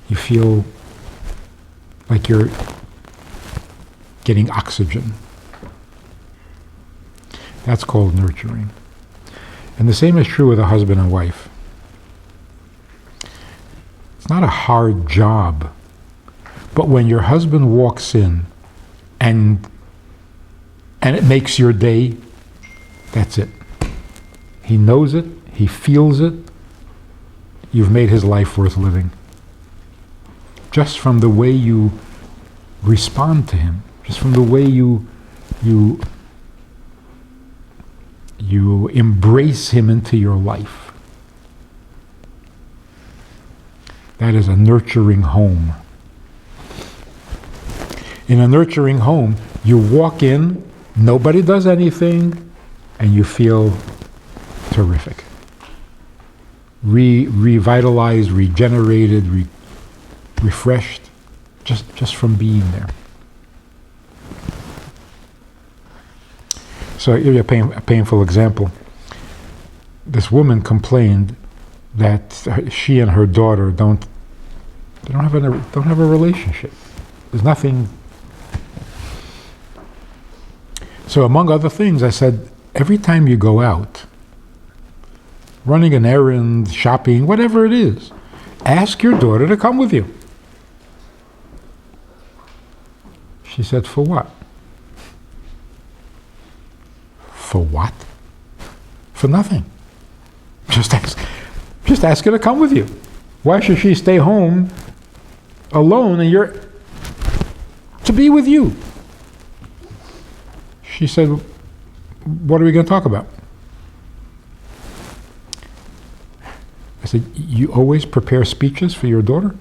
Speaker 1: you feel like you're getting oxygen. That's called nurturing. And the same is true with a husband and wife. It's not a hard job. But when your husband walks in and it makes your day, that's it. He knows it, he feels it. You've made his life worth living. Just from the way you respond to him, just from the way you embrace him into your life. That is a nurturing home. In a nurturing home, you walk in, nobody does anything, and you feel terrific. Revitalized, regenerated, refreshed, just from being there. So I'll give you a painful example. This woman complained that she and her daughter don't have a relationship. There's nothing. So among other things, I said, every time you go out, running an errand, shopping, whatever it is, ask your daughter to come with you. She said, for what? For what? For nothing. Just ask her to come with you. Why should she stay home alone and you're to be with you? She said, what are we going to talk about? I said, you always prepare speeches for your daughter?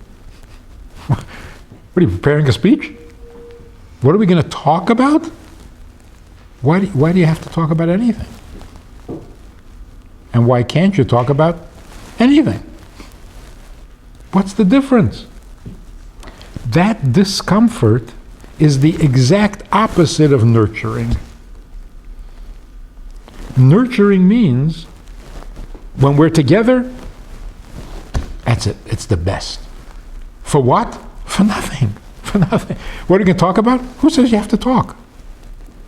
Speaker 1: What are you, preparing a speech? What are we going to talk about? Why do you have to talk about anything? And why can't you talk about anything? What's the difference? That discomfort is the exact opposite of nurturing. Nurturing means when we're together, that's it. It's the best. For what? For nothing. For nothing. What are you going to talk about? Who says you have to talk?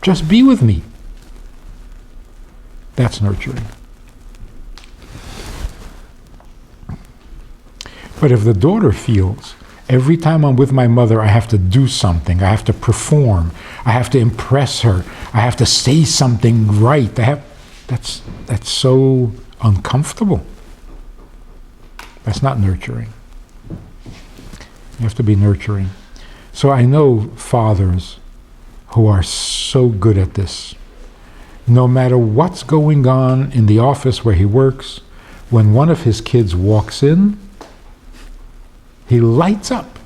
Speaker 1: Just be with me. That's nurturing. But if the daughter feels, every time I'm with my mother, I have to do something, I have to perform, I have to impress her, I have to say something right, that's so uncomfortable. That's not nurturing. You have to be nurturing. So I know fathers who are so good at this. No matter what's going on in the office where he works, when one of his kids walks in, he lights up.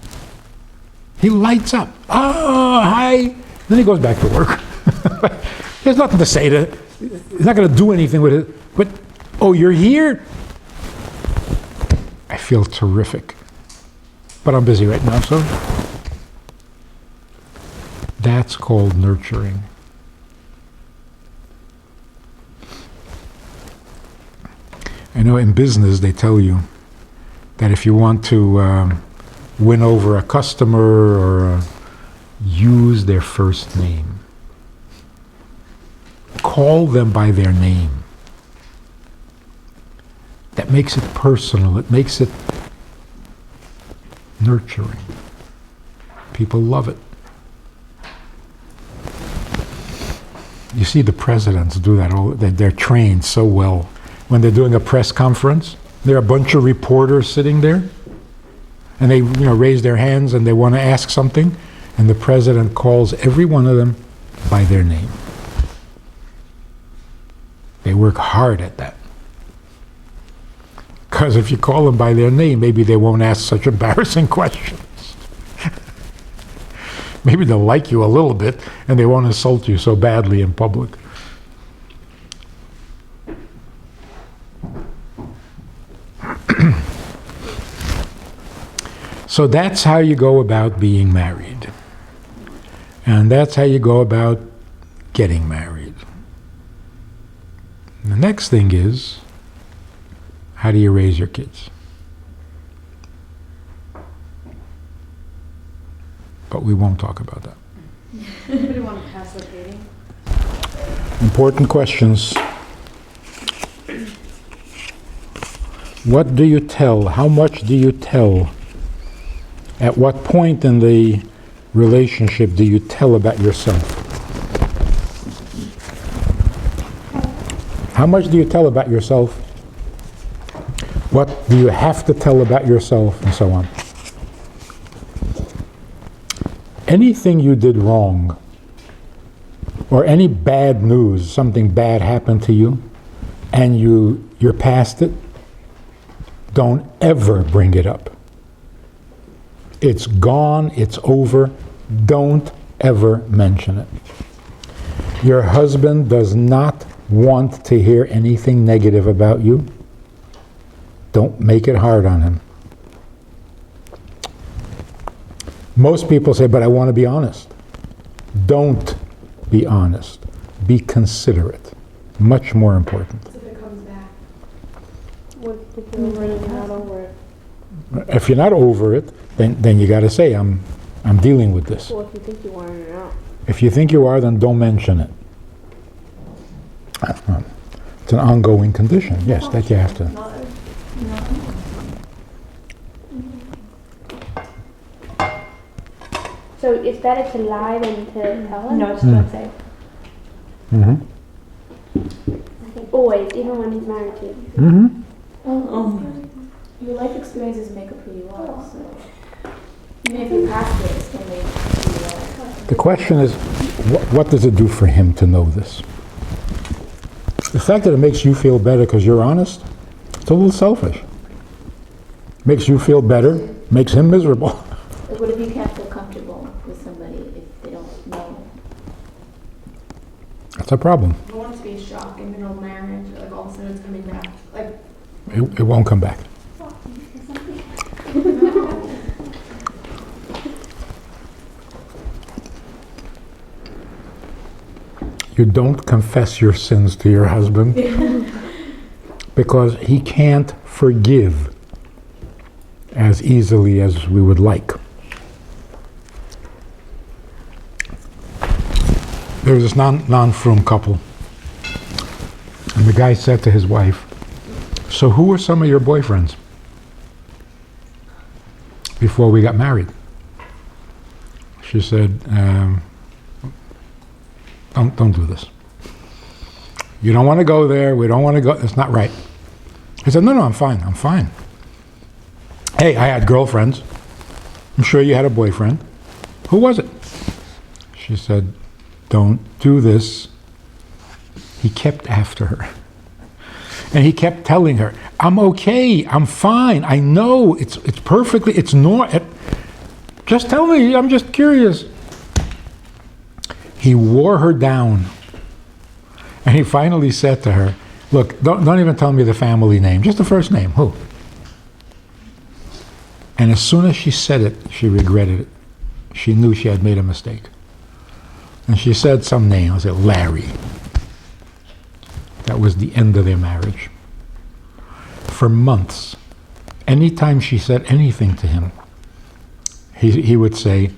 Speaker 1: He lights up. Oh, hi. Then he goes back to work. There's nothing to say to it. He's not going to do anything with it. But, oh, you're here? I feel terrific. But I'm busy right now, so that's called nurturing. I know in business they tell you that if you want to win over a customer or use their first name. Call them by their name. That makes it personal. It makes it nurturing. People love it. You see the presidents do that. They're trained so well. When they're doing a press conference, there are a bunch of reporters sitting there, and they raise their hands and they want to ask something, and the president calls every one of them by their name. They work hard at that. Because if you call them by their name, maybe they won't ask such embarrassing questions. Maybe they'll like you a little bit and they won't insult you so badly in public. So that's how you go about being married. And that's how you go about getting married. The next thing is, how do you raise your kids? But we won't talk about that.
Speaker 3: Anybody want to pass the dating?
Speaker 1: Important questions. What do you tell? How much do you tell? At what point in the relationship do you tell about yourself? How much do you tell about yourself? What do you have to tell about yourself, and so on? Anything you did wrong, or any bad news, something bad happened to you, and you're past it, don't ever bring it up. It's gone, it's over, don't ever mention it. Your husband does not want to hear anything negative about you. Don't make it hard on him. Most people say, but I want to be honest. Don't be honest. Be considerate. Much more important.
Speaker 2: If it comes back.
Speaker 3: What if you're over it and you're not over it?
Speaker 1: If you're not over it, then you got to say, I'm dealing with this.
Speaker 3: Well, if you think you are, you're not.
Speaker 1: If you think you are, then don't mention it. It's an ongoing condition, yes, that you have to.
Speaker 4: So it's better to lie than to tell him?
Speaker 2: No, it's just what say.
Speaker 1: Mm-hmm.
Speaker 4: I think always, even when he's married to you.
Speaker 1: Mm-hmm.
Speaker 5: Your life experiences make up who you are, so even if you passed it, it still makes who you are.
Speaker 1: The question is, what does it do for him to know this? The fact that it makes you feel better because you're honest, it's a little selfish. Makes you feel better, makes him miserable.
Speaker 5: Like, what if you can't feel comfortable with somebody if they don't know?
Speaker 1: That's a problem.
Speaker 2: I want it to be a shock in the middle of marriage, like all of a sudden it's coming back. Like,
Speaker 1: It won't come back. You don't confess your sins to your husband because he can't forgive as easily as we would like. There was this non-frum couple, and the guy said to his wife, "So who were some of your boyfriends before we got married?" She said, don't do this. You don't want to go there. We don't want to go. It's not right. He said, no, I'm fine, I'm fine. Hey, I had girlfriends. I'm sure you had a boyfriend. Who was it? She said, don't do this. He kept after her. And he kept telling her, I'm okay, I'm fine, I know, it's perfectly, it's not. Just tell me, I'm just curious. He wore her down. And he finally said to her, look, don't even tell me the family name, just the first name. Who? And as soon as she said it, she regretted it. She knew she had made a mistake. And she said some name. I said, Larry. That was the end of their marriage. For months, anytime she said anything to him, he would say,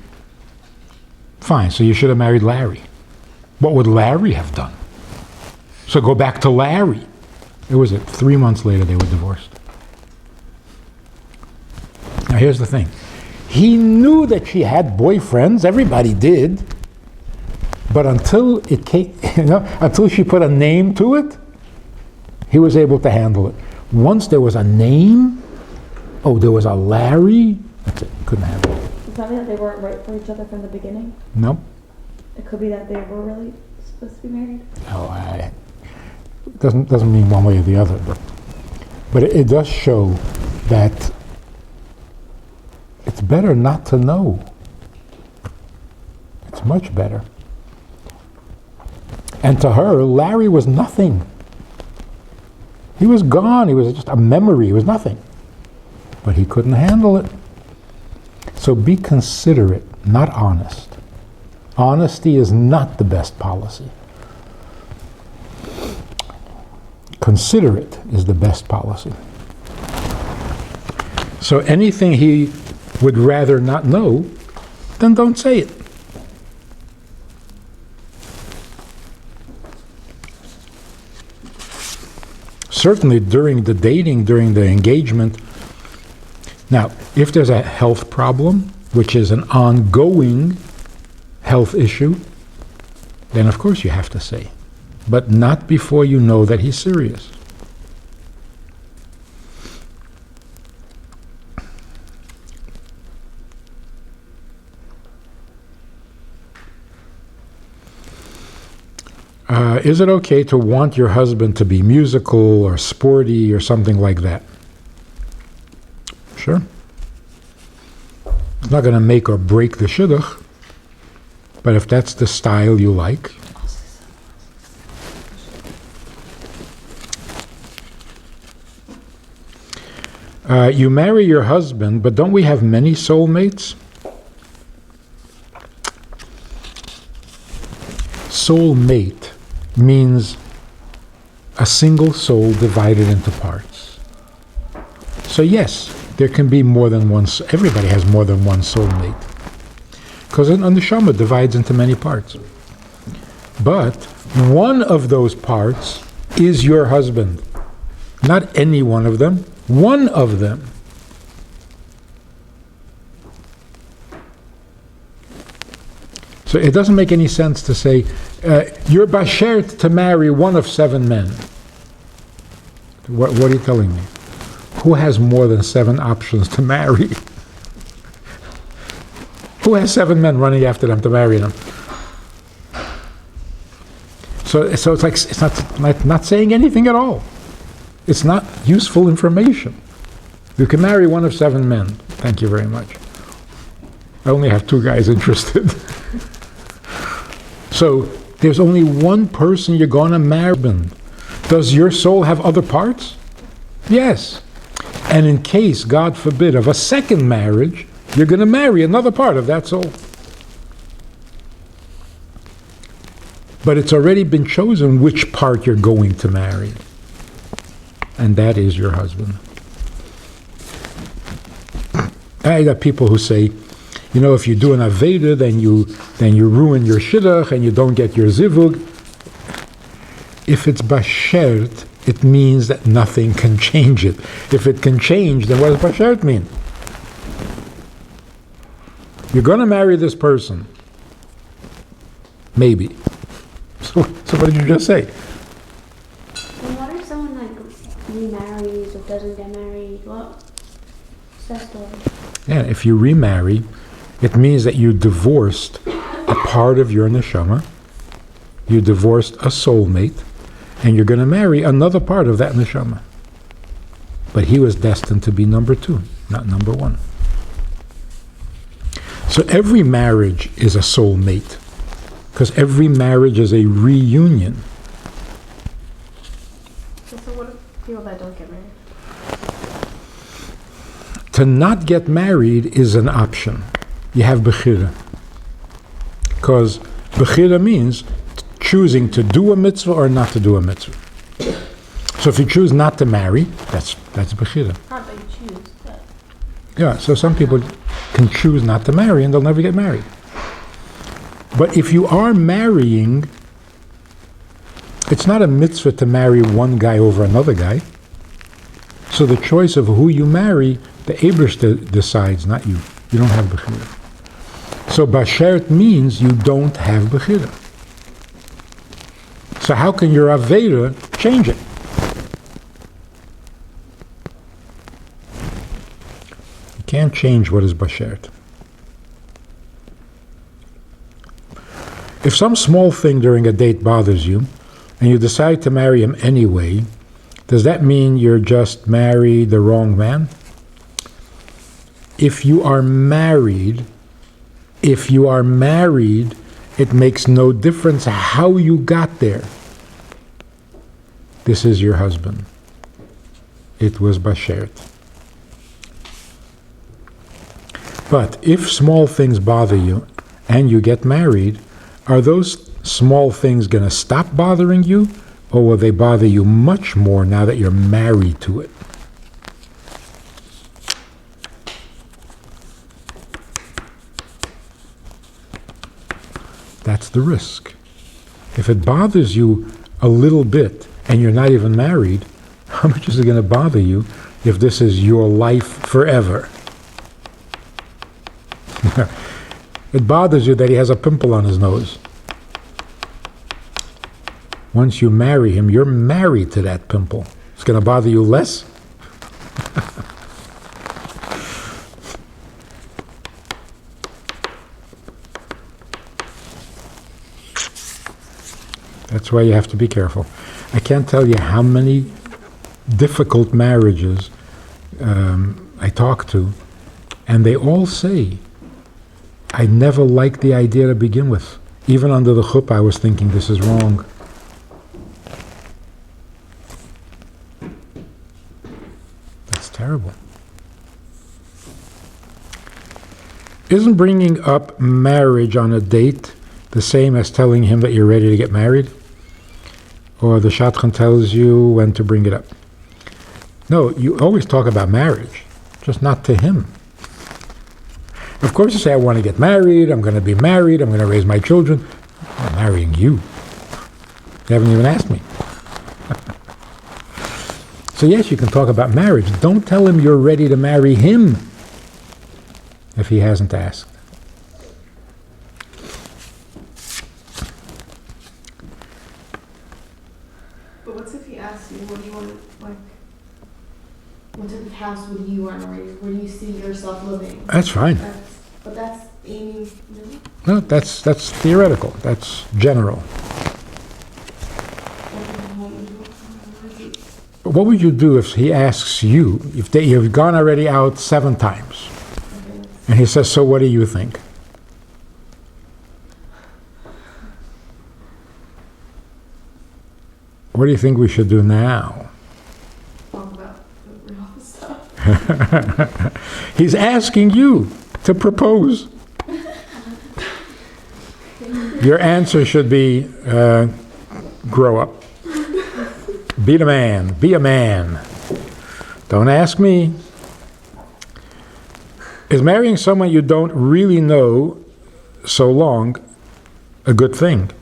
Speaker 1: fine, so you should have married Larry. What would Larry have done? So go back to Larry. It was 3 months later they were divorced. Now here's the thing. He knew that she had boyfriends, everybody did, but until it came, until she put a name to it, he was able to handle it. Once there was a name, there was a Larry, that's it, couldn't handle it.
Speaker 2: Does that mean that they weren't right for each other from the beginning?
Speaker 1: Nope.
Speaker 2: It could be that they were really supposed to be married.
Speaker 1: No, doesn't mean one way or the other, but it does show that it's better not to know. It's much better. And to her, Larry was nothing. He was gone. He was just a memory. He was nothing. But he couldn't handle it. So be considerate, not honest. Honesty is not the best policy. Considerate is the best policy. So anything he would rather not know, then don't say it. Certainly during the dating, during the engagement. Now, if there's a health problem, which is an ongoing health issue, then of course you have to say. But not before you know that he's serious. Is it okay to want your husband to be musical or sporty or something like that? Sure. It's not going to make or break the shidduch, but if that's the style you like. You marry your husband, but don't we have many soulmates? Soulmate means a single soul divided into parts. So yes, there can be more than one, everybody has more than one soulmate. Because an neshama divides into many parts. But one of those parts is your husband. Not any one of them, one of them. So it doesn't make any sense to say, you're bashert to marry one of 7 men. What are you telling me? Who has more than 7 options to marry? Who has 7 men running after them to marry them? So it's like, it's not saying anything at all. It's not useful information. You can marry one of 7 men. Thank you very much. I only have 2 guys interested. So there's only one person you're going to marry. Does your soul have other parts? Yes. And in case, God forbid, of a second marriage, you're going to marry another part of that soul. But it's already been chosen which part you're going to marry. And that is your husband. I got people who say, if you do an Aveda, then you ruin your shidduch and you don't get your zivug. If it's bashert, it means that nothing can change it. If it can change, then what does bashert mean? You're going to marry this person. Maybe. So what did you just say?
Speaker 4: And what if someone like remarries or doesn't get married? What's that story?
Speaker 1: Yeah, if you remarry, it means that you divorced a part of your neshama, you divorced a soulmate, and you're going to marry another part of that neshama. But he was destined to be number 2, not number 1. So every marriage is a soulmate, because every marriage is a reunion.
Speaker 3: So what if people that don't get married?
Speaker 1: To not get married is an option. You have bechira. Because bechira means choosing to do a mitzvah or not to do a mitzvah. So if you choose not to marry, that's bechira.
Speaker 3: Not that you choose, but
Speaker 1: Yeah, so some people can choose not to marry and they'll never get married. But if you are marrying, it's not a mitzvah to marry one guy over another guy. So the choice of who you marry, the Eibishter decides, not you. You don't have bechira. So bashert means you don't have bechira. So how can your avera change it? You can't change what is bashert. If some small thing during a date bothers you, and you decide to marry him anyway, does that mean you're just married the wrong man? If you are married, it makes no difference how you got there. This is your husband. It was bashert. But if small things bother you and you get married, are those small things going to stop bothering you, or will they bother you much more now that you're married to it? That's the risk. If it bothers you a little bit and you're not even married, how much is it going to bother you if this is your life forever? It bothers you that he has a pimple on his nose. Once you marry him, you're married to that pimple. It's going to bother you less? That's why you have to be careful. I can't tell you how many difficult marriages I talk to, and they all say, I never liked the idea to begin with. Even under the chuppah, I was thinking this is wrong. That's terrible. Isn't bringing up marriage on a date the same as telling him that you're ready to get married? Or the shadchan tells you when to bring it up? No, you always talk about marriage, just not to him. Of course you say, I want to get married, I'm going to be married, I'm going to raise my children. I'm marrying you. You haven't even asked me. So yes, you can talk about marriage. Don't tell him you're ready to marry him if he hasn't asked.
Speaker 5: But what's if he asks you, what do you want to, like, what type of house would you want to raise? Where do you see yourself living?
Speaker 1: That's fine.
Speaker 5: But that's aiming, really?
Speaker 1: No, that's theoretical. That's general. But what would you do if he asks you, if you've gone already out 7 times, and he says, so what do you think? What do you think we should do now?
Speaker 5: Talk about the real stuff.
Speaker 1: He's asking you to propose. Your answer should be, grow up. Be the man. Be a man. Don't ask me. Is marrying someone you don't really know so long a good thing?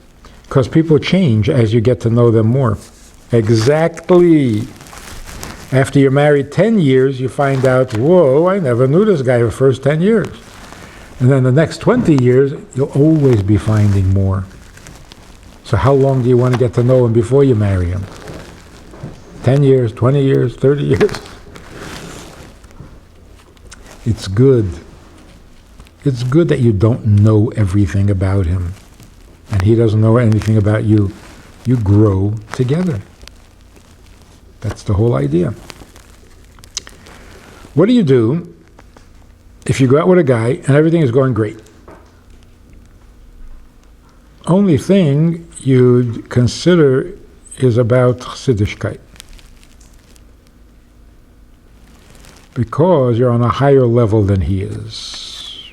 Speaker 1: Because people change as you get to know them more. Exactly. After you're married 10 years, you find out, whoa, I never knew this guy the first 10 years. And then the next 20 years, you'll always be finding more. So how long do you want to get to know him before you marry him? 10 years, 20 years, 30 years. It's good. It's good that you don't know everything about him, and he doesn't know anything about you. You grow together. That's the whole idea. What do you do if you go out with a guy and everything is going great? Only thing you consider is about Chassidishkeit. Because you're on a higher level than he is.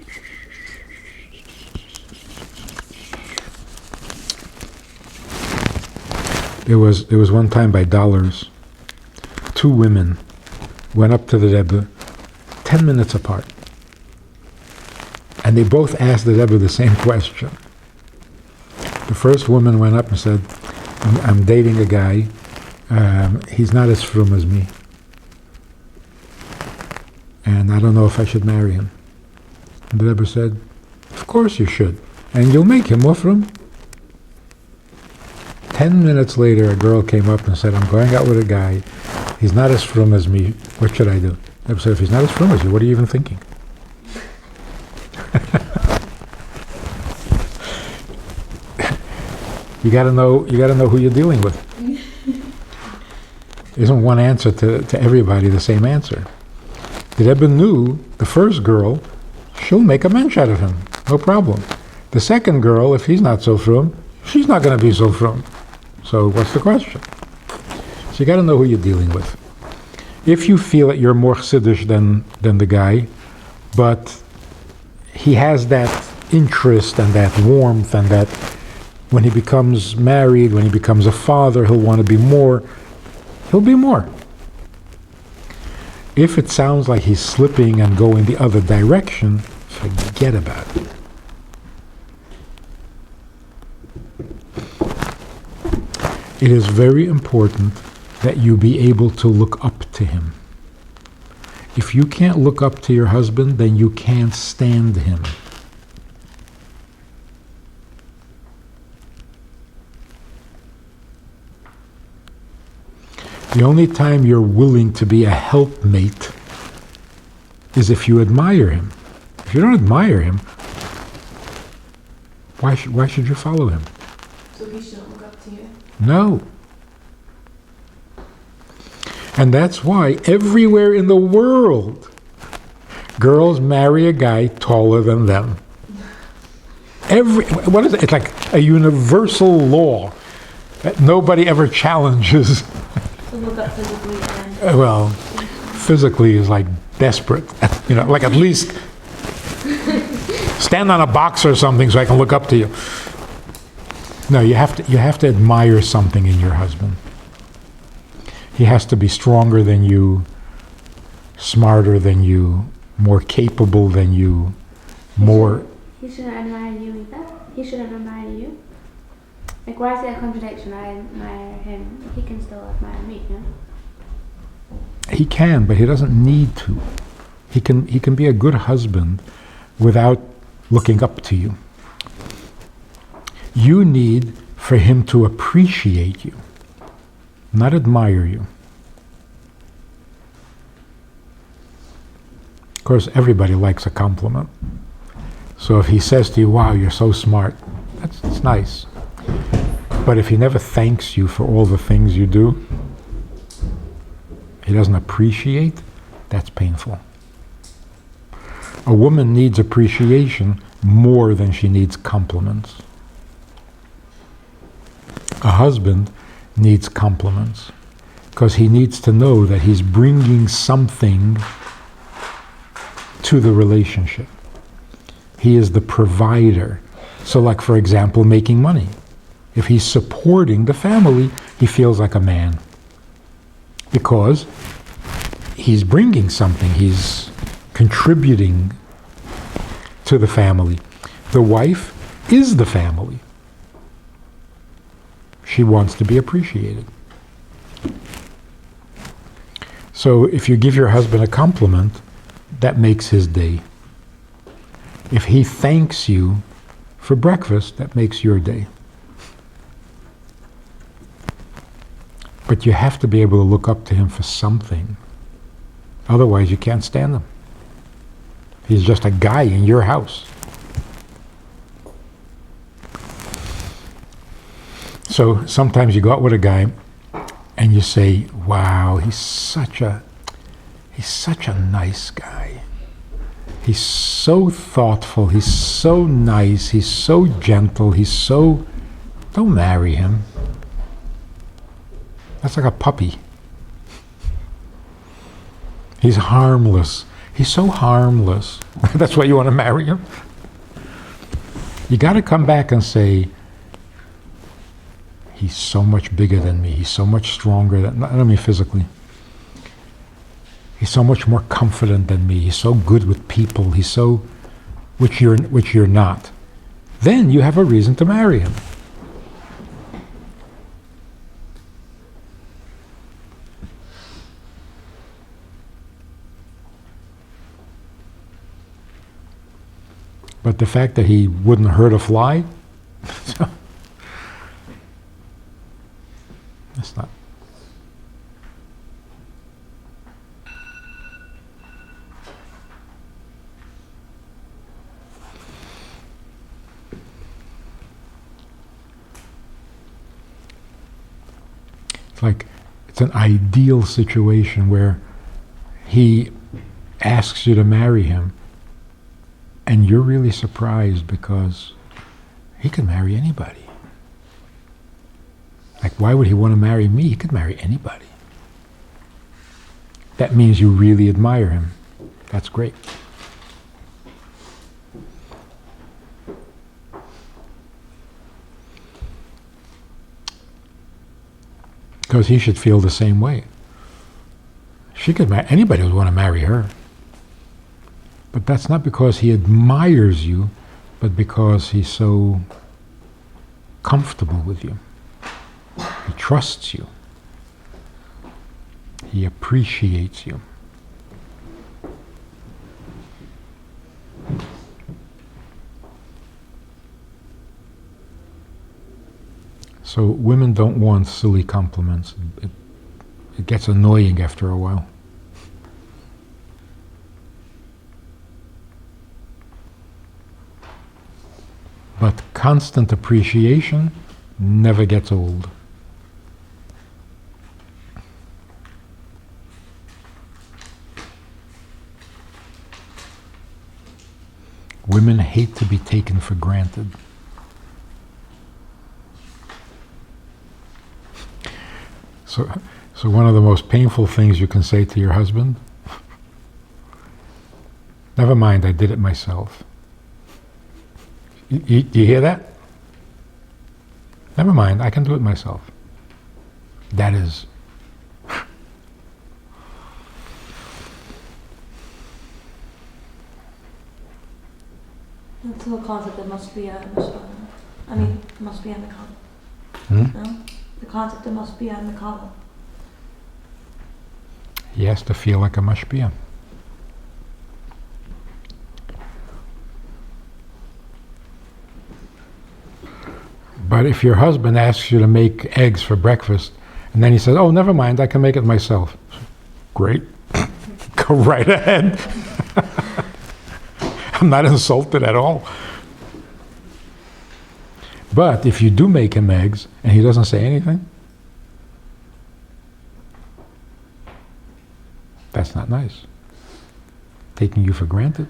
Speaker 1: There was one time by dollars, two women went up to the Rebbe 10 minutes apart. And they both asked the Rebbe the same question. The first woman went up and said, I'm dating a guy, he's not as frum as me. And I don't know if I should marry him. And the Rebbe said, of course you should. And you'll make him more frum. 10 minutes later, a girl came up and said, I'm going out with a guy, he's not as frum as me, what should I do? The Rebbe said, if he's not as frum as you, what are you even thinking? You gotta know who you're dealing with. Isn't one answer to everybody the same answer? The Rebbe knew the first girl, she'll make a mensch out of him, no problem. The second girl, if he's not so frum, she's not going to be so frum. So what's the question? So you got to know who you're dealing with. If you feel that you're more chassidish than the guy, but he has that interest and that warmth and that when he becomes married, when he becomes a father, he'll want to be more, he'll be more. If it sounds like he's slipping and going the other direction, forget about it. It is very important that you be able to look up to him. If you can't look up to your husband, then you can't stand him. The only time you're willing to be a helpmate is if you admire him. If you don't admire him, why should you follow him?
Speaker 5: So he shouldn't look up to you?
Speaker 1: No. And that's why everywhere in the world, girls marry a guy taller than them. What is it? It's like a universal law that nobody ever challenges.
Speaker 2: To look up physically and...
Speaker 1: Well, physically is like desperate. Like at least stand on a box or something so I can look up to you. No, you have to admire something in your husband. He has to be stronger than you, smarter than you, more capable than you, more...
Speaker 4: He shouldn't admire you either. He shouldn't admire you. Like, why is there a contradiction? I admire him. He can still admire me, yeah?
Speaker 1: He can, but he doesn't need to. He can be a good husband without looking up to you. You need for him to appreciate you, not admire you. Of course, everybody likes a compliment. So if he says to you, wow, you're so smart, that's nice. But if he never thanks you for all the things you do, he doesn't appreciate, that's painful. A woman needs appreciation more than she needs compliments. A husband needs compliments because he needs to know that he's bringing something to the relationship. He is the provider. So like, for example, making money. If he's supporting the family, he feels like a man because he's bringing something. He's contributing to the family. The wife is the family. She wants to be appreciated. So if you give your husband a compliment, that makes his day. If he thanks you for breakfast, that makes your day. But you have to be able to look up to him for something. Otherwise, you can't stand him. He's just a guy in your house. So sometimes you go out with a guy and you say, wow, he's such a nice guy. He's so thoughtful, he's so nice, he's so gentle, don't marry him. That's like a puppy. He's harmless. He's so harmless. That's why you want to marry him? You got to come back and say, he's so much bigger than me. He's so much stronger than, I don't mean physically. He's so much more confident than me. He's so good with people. He's so, which you're not. Then you have a reason to marry him. But the fact that he wouldn't hurt a fly, that's not. It's like, it's an ideal situation where he asks you to marry him, and you're really surprised because he could marry anybody. Like, why would he want to marry me? He could marry anybody. That means you really admire him. That's great. Because he should feel the same way. She could marry, anybody would want to marry her. But that's not because he admires you, but because he's so comfortable with you. He trusts you. He appreciates you. So women don't want silly compliments. It gets annoying after a while. But constant appreciation never gets old. Women hate to be taken for granted. So one of the most painful things you can say to your husband, never mind, I did it myself. You hear that? Never mind, I can do it myself. That is.
Speaker 2: That's the concept that must be I mean, must be on the cover. No? The concept that must be on the cover.
Speaker 1: He has to feel like a mashpia. But if your husband asks you to make eggs for breakfast, and then he says, oh, never mind, I can make it myself. Great. Go right ahead. I'm not insulted at all. But if you do make him eggs, and he doesn't say anything, that's not nice. Taking you for granted.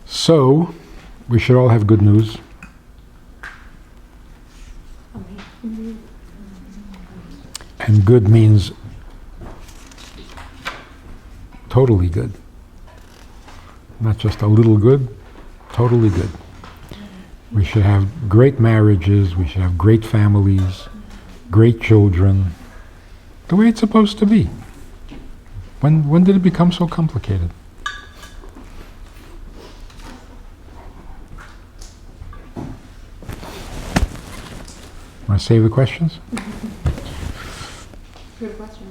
Speaker 1: So, we should all have good news. And good means totally good. Not just a little good, totally good. We should have great marriages, we should have great families, great children, the way it's supposed to be. When did it become so complicated? Want to save the questions?
Speaker 4: Good question.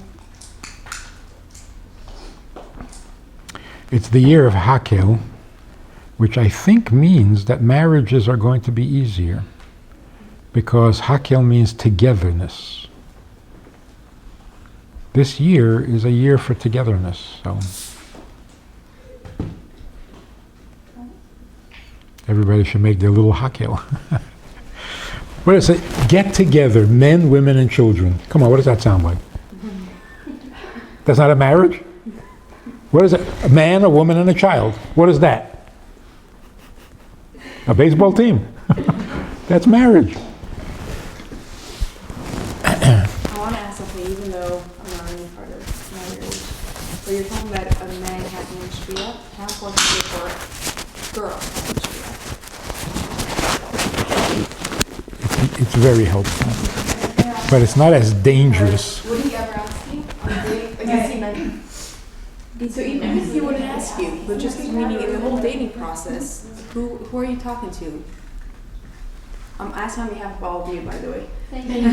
Speaker 1: It's the year of Hakel, which I think means that marriages are going to be easier, because Hakel means togetherness. This year is a year for togetherness, so everybody should make their little Hakel. What is it? Get together, men, women, and children. Come on, what does that sound like? That's not a marriage? What is it? A man, a woman, and a child. What is that? A baseball team. That's marriage.
Speaker 6: I want to ask something, even though I'm not any part of marriage. But you're talking about a man having a shidduch. How important is it for a girl having a shidduch?
Speaker 1: It's very helpful. But it's not as dangerous.
Speaker 5: Would he ever ask you on a date? Like, has he mentioned?
Speaker 6: So even if he wouldn't ask you, but just meaning in the whole dating process, who are you talking to? I'm asking on behalf of all of you, by the way.
Speaker 4: Thank you.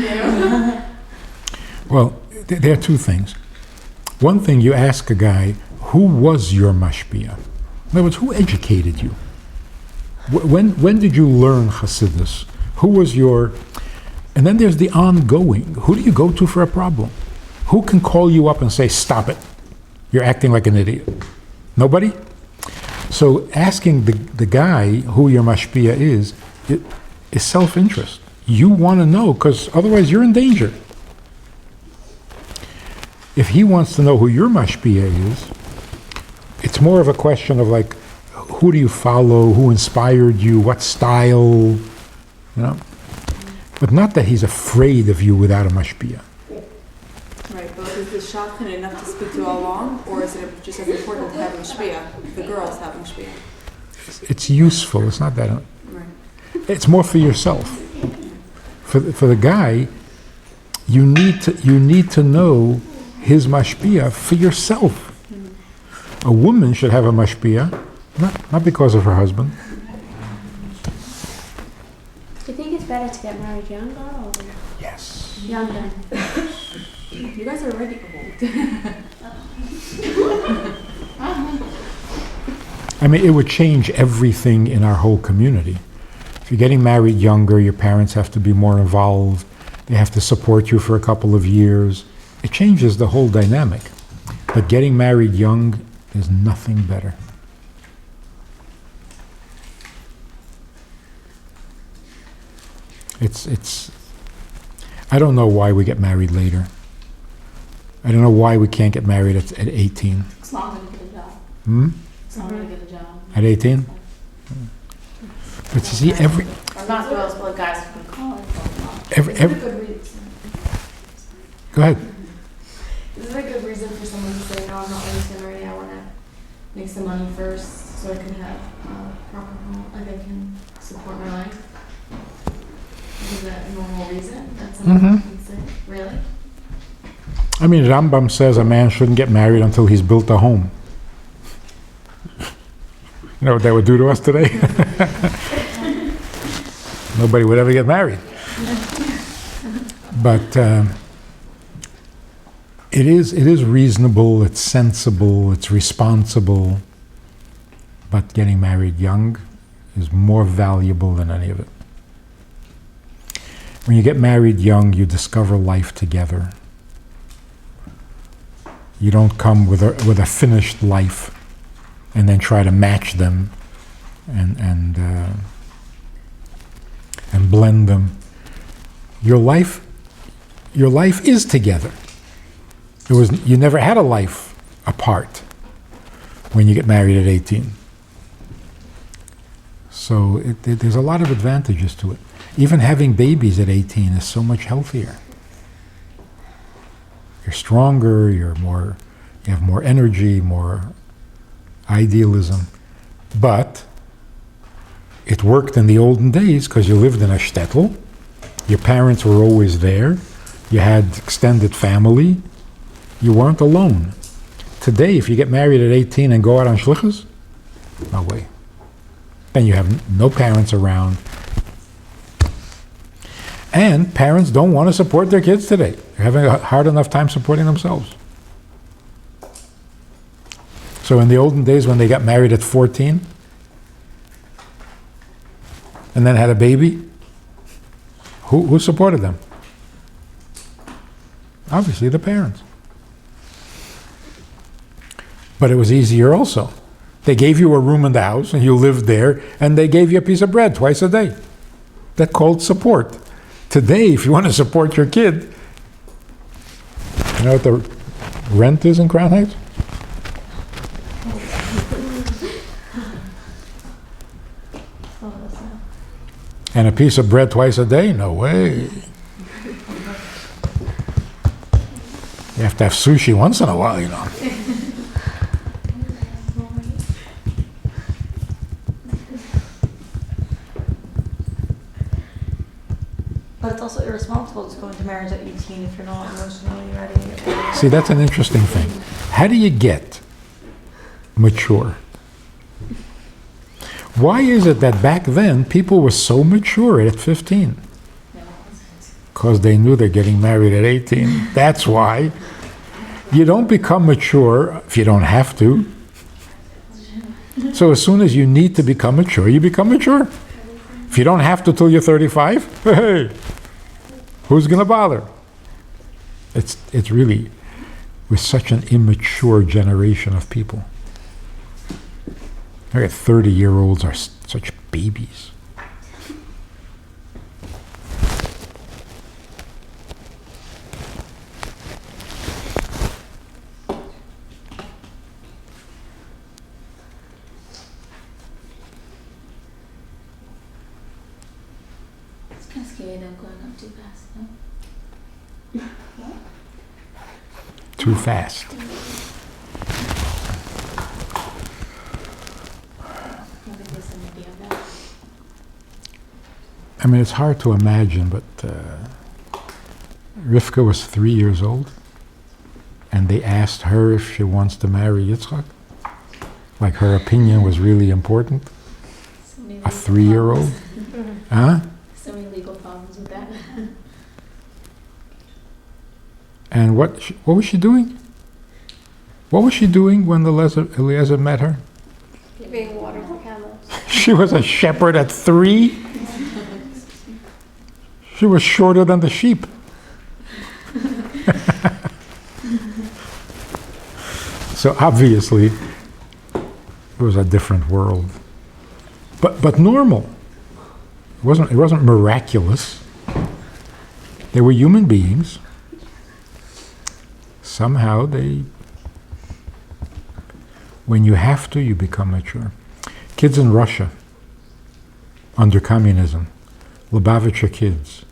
Speaker 1: Well, there are two things. One thing, you ask a guy, who was your mashpia? In other words, who educated you? When did you learn Hasidus? Who was your... And then there's the ongoing. Who do you go to for a problem? Who can call you up and say, stop it? You're acting like an idiot. Nobody? So asking the guy who your mashpia is self-interest. You want to know, because otherwise you're in danger. If he wants to know who your mashpia is, it's more of a question of like, who do you follow, who inspired you, what style, you know? But not that he's afraid of you without a mashpia.
Speaker 6: Right, but is the shotgun enough to speak to all along, or is it just as important to have a shpia, the girls having shpia?
Speaker 1: It's useful, it's not that...
Speaker 6: Right.
Speaker 1: It's more for yourself. For the guy, you need to know his mashpia for yourself. A woman should have a mashpia, not because of her husband.
Speaker 4: Do you think it's better to get married younger or
Speaker 1: Yes.
Speaker 4: younger?
Speaker 6: You guys are already old.
Speaker 1: I mean, it would change everything in our whole community. If you're getting married younger, your parents have to be more involved. They have to support you for a couple of years. It changes the whole dynamic. But getting married young is nothing better. It's I don't know why we get married later. I don't know why we can't get married at 18.
Speaker 3: It's not going to get a job. It's not going to get a job.
Speaker 1: At 18? But you see,
Speaker 3: Or not girls, but guys from college.
Speaker 1: every
Speaker 5: Is it a good reason?
Speaker 1: go ahead.
Speaker 5: Is it a good reason for someone to say, no, I'm not ready to marry, I want to make some money first so I can have a proper home, like I can support my life? Is that a normal reason that someone can say? Really?
Speaker 1: I mean, Rambam says a man shouldn't get married until he's built a home. You know what that would do to us today? Nobody would ever get married. But it is reasonable, it's sensible, it's responsible, but getting married young is more valuable than any of it. When you get married young, you discover life together. You don't come with a finished life and then try to match them and blend them. Your life is together. You never had a life apart when you get married at 18. So there's a lot of advantages to it. Even having babies at 18 is so much healthier. You're stronger, you have more energy, more idealism. But it worked in the olden days because you lived in a shtetl, your parents were always there, you had extended family, you weren't alone. Today, if you get married at 18 and go out on shlichus, no way. Then you have no parents around. And parents don't want to support their kids today. They're having a hard enough time supporting themselves. So in the olden days when they got married at 14 and then had a baby, who supported them? Obviously the parents. But it was easier also. They gave you a room in the house and you lived there, and they gave you a piece of bread twice a day. That's called support. Today, if you want to support your kid, you know what the rent is in Crown Heights?
Speaker 2: Oh, that's now.
Speaker 1: And a piece of bread twice a day? No way. You have to have sushi once in a while, you know.
Speaker 2: But it's also irresponsible to go into marriage at 18 if you're not emotionally ready.
Speaker 1: See, that's an interesting thing. How do you get mature? Why is it that back then people were so mature at 15? Because they knew they're getting married at 18. That's why. You don't become mature if you don't have to. So as soon as you need to become mature, you become mature. If you don't have to till you're 35, hey, who's going to bother? It's really, we're such an immature generation of people. I got 30-year-olds are such babies.
Speaker 7: It's kind of scary though, going up too fast, no?
Speaker 1: Too fast.
Speaker 7: I think there's some idea of that.
Speaker 1: I mean, it's hard to imagine, but Rivka was 3 years old, and they asked her if she wants to marry Yitzchak. Like her opinion was really important.
Speaker 7: So many
Speaker 1: A
Speaker 7: legal
Speaker 1: 3-year-old?
Speaker 7: problems.
Speaker 1: Huh?
Speaker 7: So many legal problems with that.
Speaker 1: And what was she doing? What was she doing when Eliezer met her?
Speaker 3: Giving water for camels.
Speaker 1: She was a shepherd at 3? She was shorter than the sheep. So obviously, it was a different world. But normal. It wasn't miraculous. They were human beings. Somehow when you have to, you become mature. Kids in Russia, under communism, Lubavitcher kids,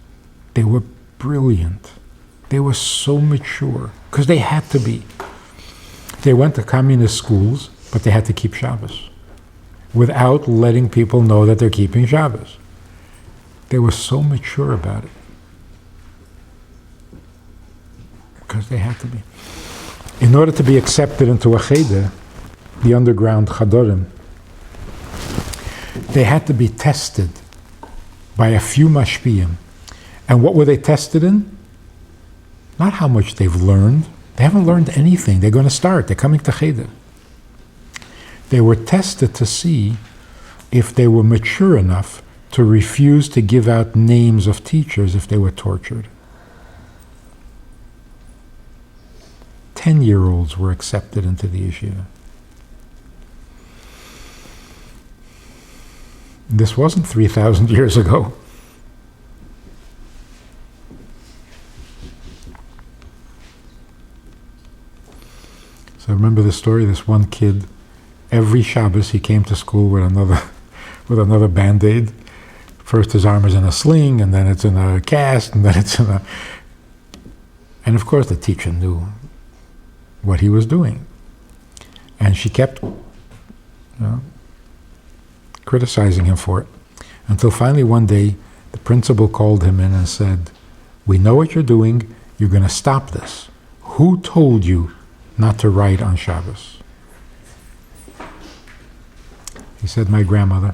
Speaker 1: they were brilliant. They were so mature, because they had to be. They went to communist schools, but they had to keep Shabbos, without letting people know that they're keeping Shabbos. They were so mature about it, because they had to be. In order to be accepted into a cheder, the underground chadorim, they had to be tested by a few mashpiyim. And what were they tested in? Not how much they've learned. They haven't learned anything. They're going to start. They're coming to cheder. They were tested to see if they were mature enough to refuse to give out names of teachers if they were tortured. 10-year-olds were accepted into the yeshiva. This wasn't 3,000 years ago. So remember the story, this one kid, every Shabbos he came to school with another Band-Aid. First his arm is in a sling, and then it's in a cast, and then it's in a... And of course the teacher knew what he was doing. And she kept criticizing him for it. Until finally one day, the principal called him in and said, "We know what you're doing. You're going to stop this. Who told you not to write on Shabbos?" He said, "My grandmother,"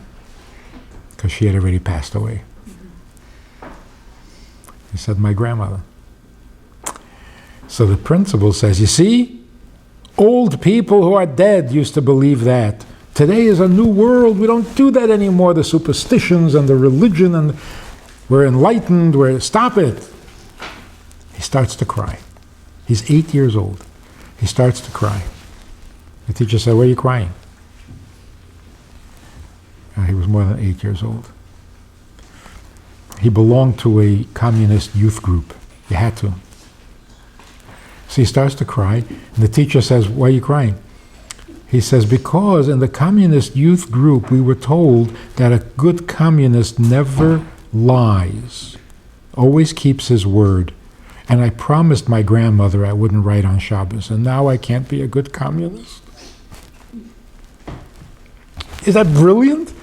Speaker 1: because she had already passed away. He said, "My grandmother." So the principal says, "You see, Old people who are dead used to believe that. Today is a new world. We don't do that anymore. The superstitions and the religion, and we're enlightened. Stop it. He starts to cry. He's 8 years old. He starts to cry. The teacher said, "Why are you crying?" He was more than 8 years old. He belonged to a communist youth group. He had to. So he starts to cry, and the teacher says, "Why are you crying?" He says, "Because in the communist youth group we were told that a good communist never lies, always keeps his word. And I promised my grandmother I wouldn't write on Shabbos, and now I can't be a good communist." Is that brilliant?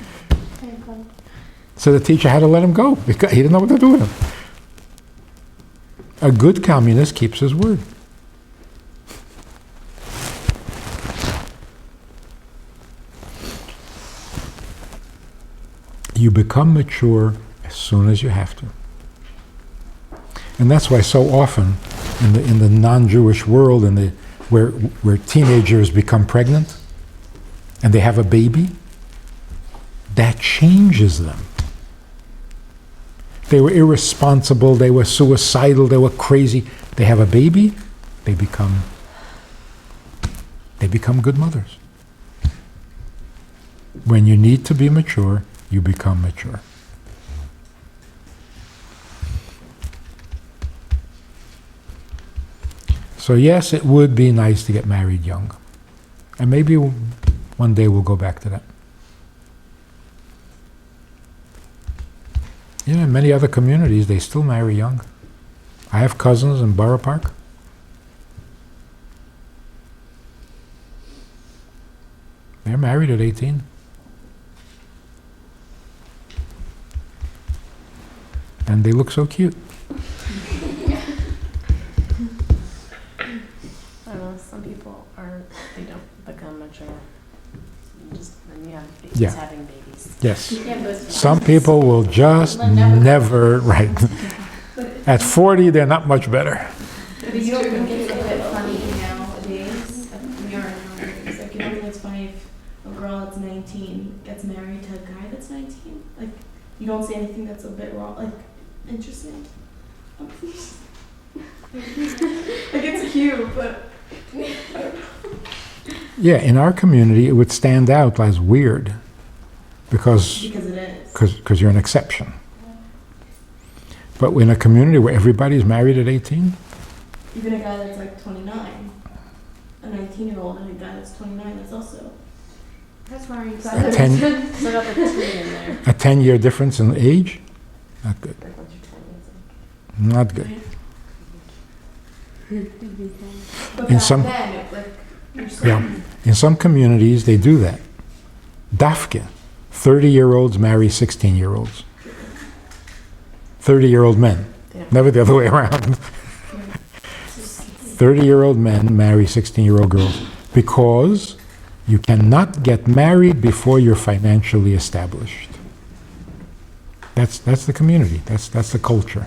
Speaker 1: So the teacher had to let him go because he didn't know what to do with him. A good communist keeps his word. You become mature as soon as you have to. And that's why so often in the non-Jewish world, where teenagers become pregnant and they have a baby, that changes them. They were irresponsible, they were suicidal, they were crazy. They have a baby, they become good mothers. When you need to be mature, you become mature. So yes, it would be nice to get married young. And maybe one day we'll go back to that. Yeah, in many other communities, they still marry young. I have cousins in Borough Park. They're married at 18. And they look so cute.
Speaker 3: I don't know, some people they don't become mature. Then you have babies
Speaker 1: Yeah.
Speaker 3: having babies.
Speaker 1: Yes.
Speaker 3: Yeah, but
Speaker 1: Some people will just never, right. At 40, they're not much better.
Speaker 5: But you don't think it's a bit funny nowadays? We are nowadays. Like, you don't think it's funny if a girl that's 19 gets married to a guy that's 19? Like, you don't see anything that's a bit wrong, like, interesting? Like, it's cute, but...
Speaker 1: Yeah, in our community, it would stand out as weird because
Speaker 5: Because it is.
Speaker 1: because you're an exception. But in a community where everybody's married at 18,
Speaker 5: Even a guy that's like 29, a 19-year-old and a guy that's 29, that's also...
Speaker 4: That's why I'm
Speaker 1: a 10,
Speaker 3: so got the teen in there.
Speaker 1: a 10-year difference in age, not good.
Speaker 3: Like once you're 20, it's like,
Speaker 1: Not good.
Speaker 5: But
Speaker 1: In
Speaker 5: back
Speaker 1: some-
Speaker 5: then, it, like, you're so...
Speaker 1: Yeah. In some communities, they do that. Dafke. 30-year-olds marry 16-year-olds. 30-year-old men.
Speaker 3: Yeah.
Speaker 1: Never the other way around. 30-year-old men marry 16-year-old girls because you cannot get married before you're financially established. That's the community. That's the culture.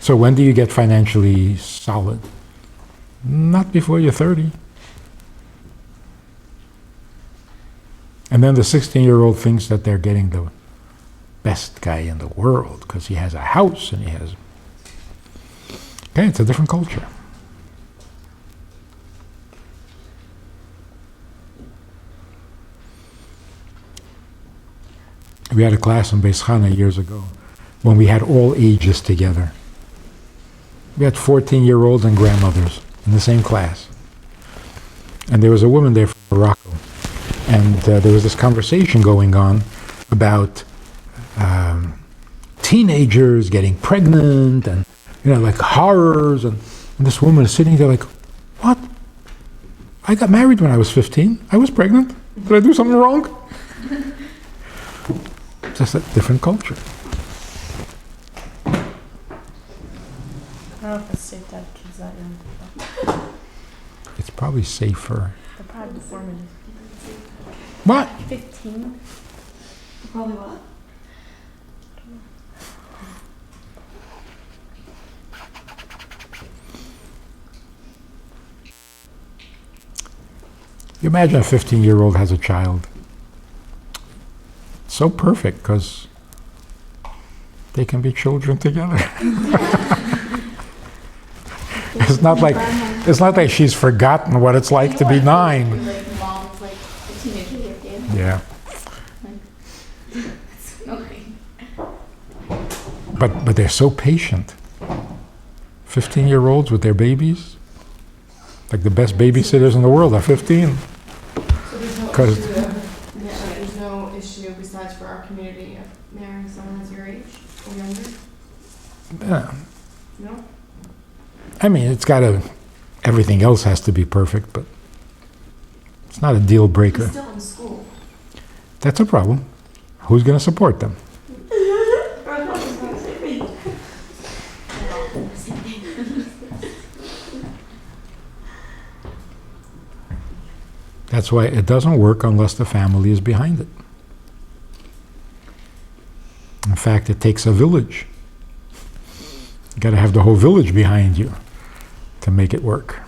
Speaker 1: So when do you get financially solid? Not before you're 30. And then the 16-year-old thinks that they're getting the best guy in the world because he has a house and he has... Okay, it's a different culture. We had a class in Beis Chana years ago when we had all ages together. We had 14-year-olds and grandmothers in the same class. And there was a woman there from Morocco. And there was this conversation going on about teenagers getting pregnant and, like horrors. And this woman is sitting there like, what? I got married when I was 15. I was pregnant. Did I do something wrong? Just a different culture.
Speaker 3: I don't know if it's safe to have kids that young.
Speaker 1: It's probably safer.
Speaker 3: They're probably formative.
Speaker 1: What?
Speaker 3: 15?
Speaker 2: Probably what?
Speaker 1: You imagine a 15-year-old has a child. So perfect, because they can be children together. It's not like she's forgotten what it's like to be 9.
Speaker 7: Like mom's like a teenager with you.
Speaker 1: Yeah.
Speaker 7: It's annoying.
Speaker 1: But they're so patient. 15-year-olds with their babies, like the best babysitters in the world are 15.
Speaker 5: So there's no
Speaker 1: 'Cause-
Speaker 5: issue, there's no issue besides for our community of marrying someone that's your age or younger?
Speaker 1: Yeah.
Speaker 5: No?
Speaker 1: I mean, everything else has to be perfect, but it's not a deal breaker.
Speaker 5: He's still in school.
Speaker 1: That's a problem. Who's going to support them? That's why it doesn't work unless the family is behind it. In fact, it takes a village. You got to have the whole village behind you to make it work.